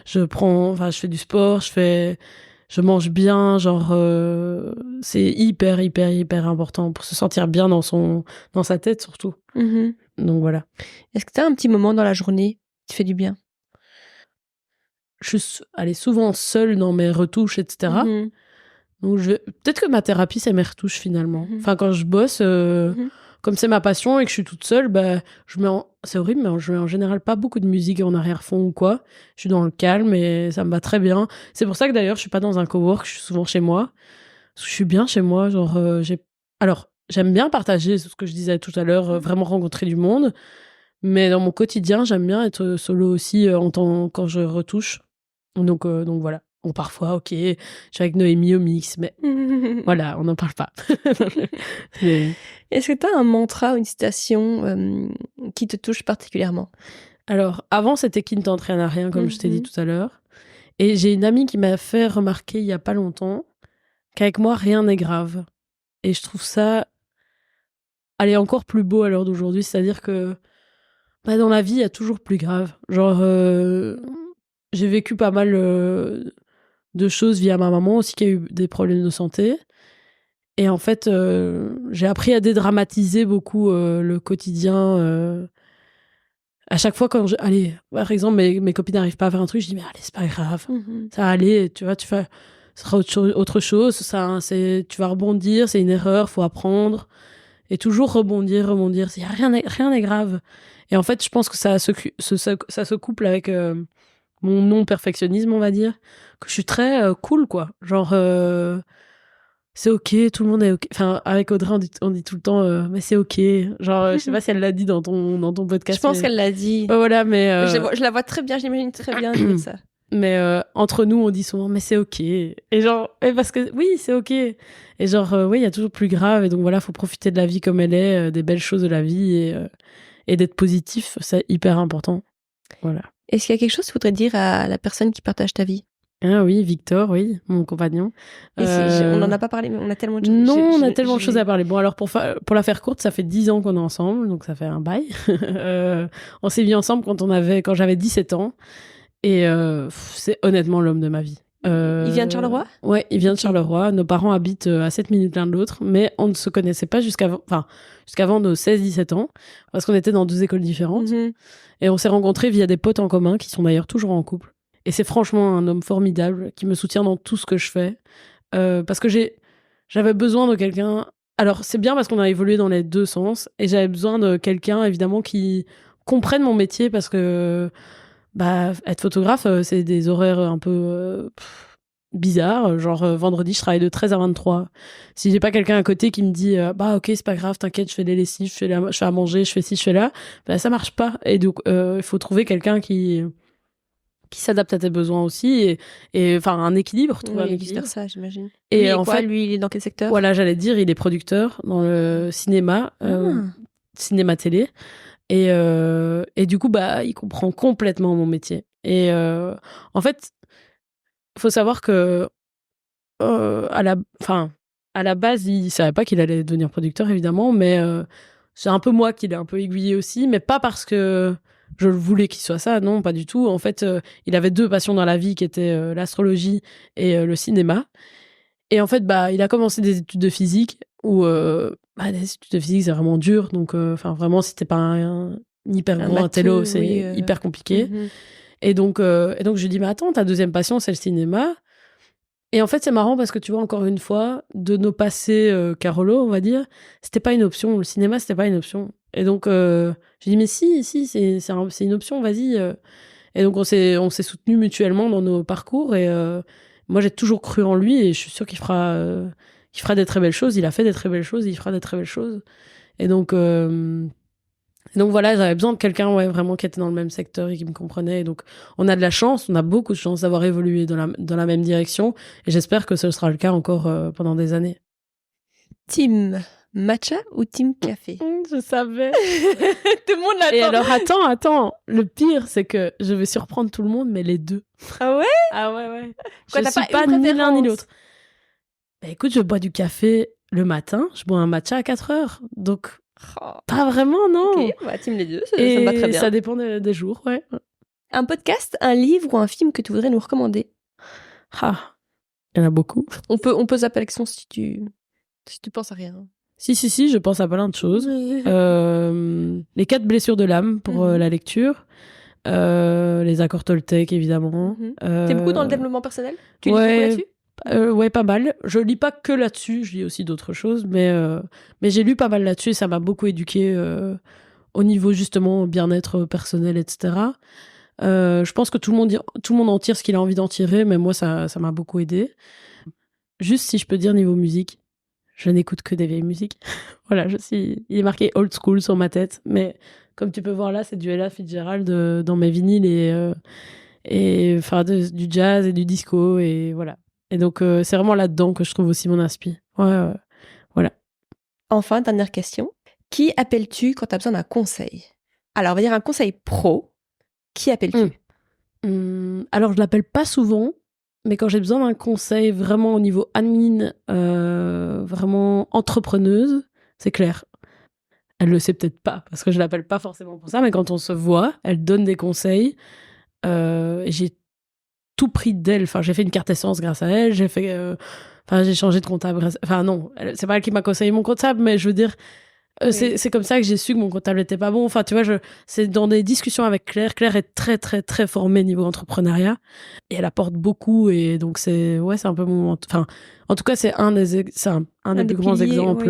je fais du sport, je mange bien. Genre, c'est hyper, hyper, hyper important pour se sentir bien dans sa tête, surtout. Donc voilà. Est-ce que tu as un petit moment dans la journée qui te fait du bien? Je suis allée souvent seule dans mes retouches, etc. Donc peut-être que ma thérapie, c'est mes retouches finalement. Enfin, quand je bosse, comme c'est ma passion et que je suis toute seule, bah, c'est horrible, mais je mets en général pas beaucoup de musique en arrière-fond ou quoi. Je suis dans le calme et ça me va très bien. C'est pour ça que d'ailleurs, je suis pas dans un cowork, je suis souvent chez moi. Parce que je suis bien chez moi. Genre, alors, j'aime bien partager, c'est ce que je disais tout à l'heure, vraiment rencontrer du monde. Mais dans mon quotidien, j'aime bien être solo aussi quand je retouche. Donc voilà. Ou parfois, ok, je suis avec Noémie au mix, mais voilà, on n'en parle pas. Est-ce que tu as un mantra ou une citation qui te touche particulièrement? Alors, avant, c'était qui ne t'entraîne à rien, comme je t'ai dit tout à l'heure. Et j'ai une amie qui m'a fait remarquer il y a pas longtemps qu'avec moi, rien n'est grave. Et je trouve ça, allez, encore plus beau à l'heure d'aujourd'hui. C'est-à-dire que bah, dans la vie, il y a toujours plus grave. Genre, j'ai vécu pas mal de choses via ma maman aussi, qui a eu des problèmes de santé. Et en fait, j'ai appris à dédramatiser beaucoup le quotidien. À chaque fois, allez, par exemple, mes copines n'arrivent pas à faire un truc, je dis, mais allez, c'est pas grave. Ça va aller, tu vois, ce sera autre chose. Ça, tu vas rebondir, c'est une erreur, faut apprendre. Et toujours rebondir. Rien n'est grave. Et en fait, je pense que ça se couple avec mon non-perfectionnisme, on va dire, que je suis très cool, quoi. Genre, c'est ok, tout le monde est ok. Enfin, avec Audrey, on dit tout le temps, mais c'est ok. Genre, je sais pas si elle l'a dit dans ton podcast. Je pense qu'elle l'a dit. Voilà, mais. Je la vois très bien, j'imagine très bien dire ça. Mais entre nous, on dit souvent, mais c'est ok. Et genre, parce que oui, c'est ok. Et genre, oui, il y a toujours plus grave. Et donc voilà, faut profiter de la vie comme elle est, des belles choses de la vie et d'être positif. C'est hyper important. Voilà. Est-ce qu'il y a quelque chose que tu voudrais dire à la personne qui partage ta vie? Ah oui, Victor, oui, mon compagnon. On n'en a pas parlé, mais on a tellement de choses. Non, on a tellement de choses à parler. Bon, alors pour la faire courte, ça fait 10 ans qu'on est ensemble, donc ça fait un bail. On s'est mis ensemble quand j'avais 17 ans. Et c'est honnêtement l'homme de ma vie. Il vient de Charleroi ? Ouais, il vient de Charleroi. Nos parents habitent à 7 minutes l'un de l'autre, mais on ne se connaissait pas jusqu'avant nos 16-17 ans, parce qu'on était dans 2 écoles différentes. Et on s'est rencontrés via des potes en commun, qui sont d'ailleurs toujours en couple. Et c'est franchement un homme formidable, qui me soutient dans tout ce que je fais. Parce que j'avais besoin de quelqu'un... Alors, c'est bien parce qu'on a évolué dans les 2 sens, et j'avais besoin de quelqu'un, évidemment, qui comprenne mon métier, parce que... être photographe, c'est des horaires un peu bizarres. Genre, vendredi, je travaille de 13 à 23. Si j'ai pas quelqu'un à côté qui me dit ok, c'est pas grave, t'inquiète, je fais des lessives, je fais à manger, je fais ci, je fais là, ça marche pas. Et donc, il faut trouver quelqu'un qui s'adapte à tes besoins aussi et enfin, un équilibre. Oui, vice-versa, j'imagine. Et en fait, lui, il est dans quel secteur ? Voilà, j'allais dire, il est producteur dans le cinéma, cinéma télé. Et du coup, il comprend complètement mon métier. Et en fait, il faut savoir que à la base, il savait pas qu'il allait devenir producteur, évidemment, mais c'est un peu moi qui l'ai un peu aiguillé aussi, mais pas parce que je voulais qu'il soit ça, non, pas du tout. En fait, il avait 2 passions dans la vie qui étaient l'astrologie et le cinéma. Et en fait, il a commencé des études de physique où des études de physique, c'est vraiment dur. Donc, vraiment, si t'es pas un hyper gros intello, c'est hyper compliqué. Et donc, je lui dis, mais attends, ta deuxième passion, c'est le cinéma. Et en fait, c'est marrant parce que tu vois, encore une fois, de nos passés Carolo, on va dire, c'était pas une option. Le cinéma, c'était pas une option. Et donc, j'ai dit, mais si, c'est une option, vas-y. Et donc, on s'est soutenus mutuellement dans nos parcours. Et moi, j'ai toujours cru en lui et je suis sûre qu'il fera des très belles choses. Il a fait des très belles choses, il fera des très belles choses. Et donc voilà, j'avais besoin de quelqu'un vraiment qui était dans le même secteur et qui me comprenait. Et donc, on a de la chance, on a beaucoup de chance d'avoir évolué dans la même direction. Et j'espère que ce sera le cas encore pendant des années. Team matcha ou team café ? Je savais. Tout le monde l'attend. Et alors, attends. Le pire, c'est que je vais surprendre tout le monde, mais les 2. Ah ouais ? Ah ouais. Quoi, je suis pas ni l'un ni l'autre. Écoute, je bois du café le matin, je bois un matcha à 4h. Donc... Pas vraiment, non. Ok, team les 2, ça me va très bien. Ça dépend des jours, ouais. Un podcast, un livre ou un film que tu voudrais nous recommander ? Il y en a beaucoup. On peut zapper l'action si tu penses à rien. Si, je pense à plein de choses. Les 4 blessures de l'âme pour la lecture. Les accords Toltec, évidemment. T'es beaucoup dans le développement personnel ? Tu lis beaucoup là-dessus ? Ouais, pas mal. Je lis pas que là-dessus, je lis aussi d'autres choses, mais j'ai lu pas mal là-dessus et ça m'a beaucoup éduquée au niveau justement bien-être personnel, etc. Je pense que tout le monde en tire ce qu'il a envie d'en tirer, mais moi ça m'a beaucoup aidée. Juste si je peux dire niveau musique, je n'écoute que des vieilles musiques. Voilà, il est marqué old school sur ma tête, mais comme tu peux voir là, c'est du Ella Fitzgerald dans mes vinyles et du jazz et du disco et voilà. Et donc, c'est vraiment là-dedans que je trouve aussi mon inspi. Ouais, voilà. Enfin, dernière question. Qui appelles-tu quand tu as besoin d'un conseil ? Alors, on va dire un conseil pro. Qui appelles-tu ? Alors, je l'appelle pas souvent, mais quand j'ai besoin d'un conseil vraiment au niveau admin, vraiment entrepreneuse, c'est Claire. Elle le sait peut-être pas, parce que je l'appelle pas forcément pour ça, mais quand on se voit, elle donne des conseils. J'ai tout pris d'elle. Enfin, j'ai fait une carte essence grâce à elle. J'ai changé de comptable. Non, c'est pas elle qui m'a conseillé mon comptable, mais je veux dire, c'est comme ça que j'ai su que mon comptable était pas bon. Enfin, tu vois, c'est dans des discussions avec Claire. Claire est très, très, très formée niveau entrepreneuriat et elle apporte beaucoup. Et donc, c'est un peu mon. Enfin, en tout cas, c'est un des plus grands exemples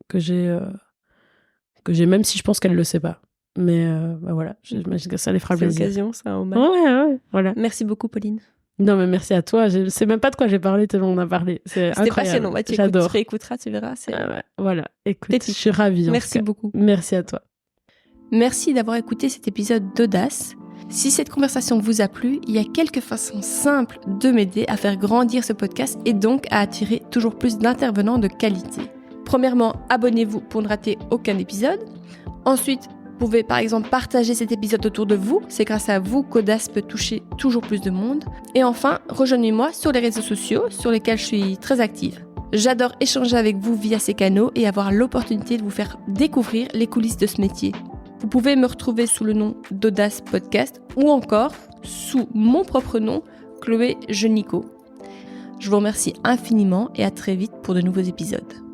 que j'ai, même si je pense qu'elle le sait pas. Mais voilà, j'imagine que ça les fera plaisir. C'est l'occasion, ça, au mal. Ouais, voilà. Merci beaucoup, Pauline. Non, mais merci à toi. Je sais même pas de quoi j'ai parlé tellement on a parlé. C'était passionnant. Bah, j'adore. Tu réécouteras, tu verras. Ouais. Voilà. Écoute, je suis ravie. Merci beaucoup. Merci à toi. Merci d'avoir écouté cet épisode d'Audace. Si cette conversation vous a plu, il y a quelques façons simples de m'aider à faire grandir ce podcast et donc à attirer toujours plus d'intervenants de qualité. Premièrement, abonnez-vous pour ne rater aucun épisode. Ensuite, vous pouvez par exemple partager cet épisode autour de vous. C'est grâce à vous qu'Audace peut toucher toujours plus de monde. Et enfin, rejoignez-moi sur les réseaux sociaux sur lesquels je suis très active. J'adore échanger avec vous via ces canaux et avoir l'opportunité de vous faire découvrir les coulisses de ce métier. Vous pouvez me retrouver sous le nom d'Audace Podcast ou encore sous mon propre nom, Chloé Genico. Je vous remercie infiniment et à très vite pour de nouveaux épisodes.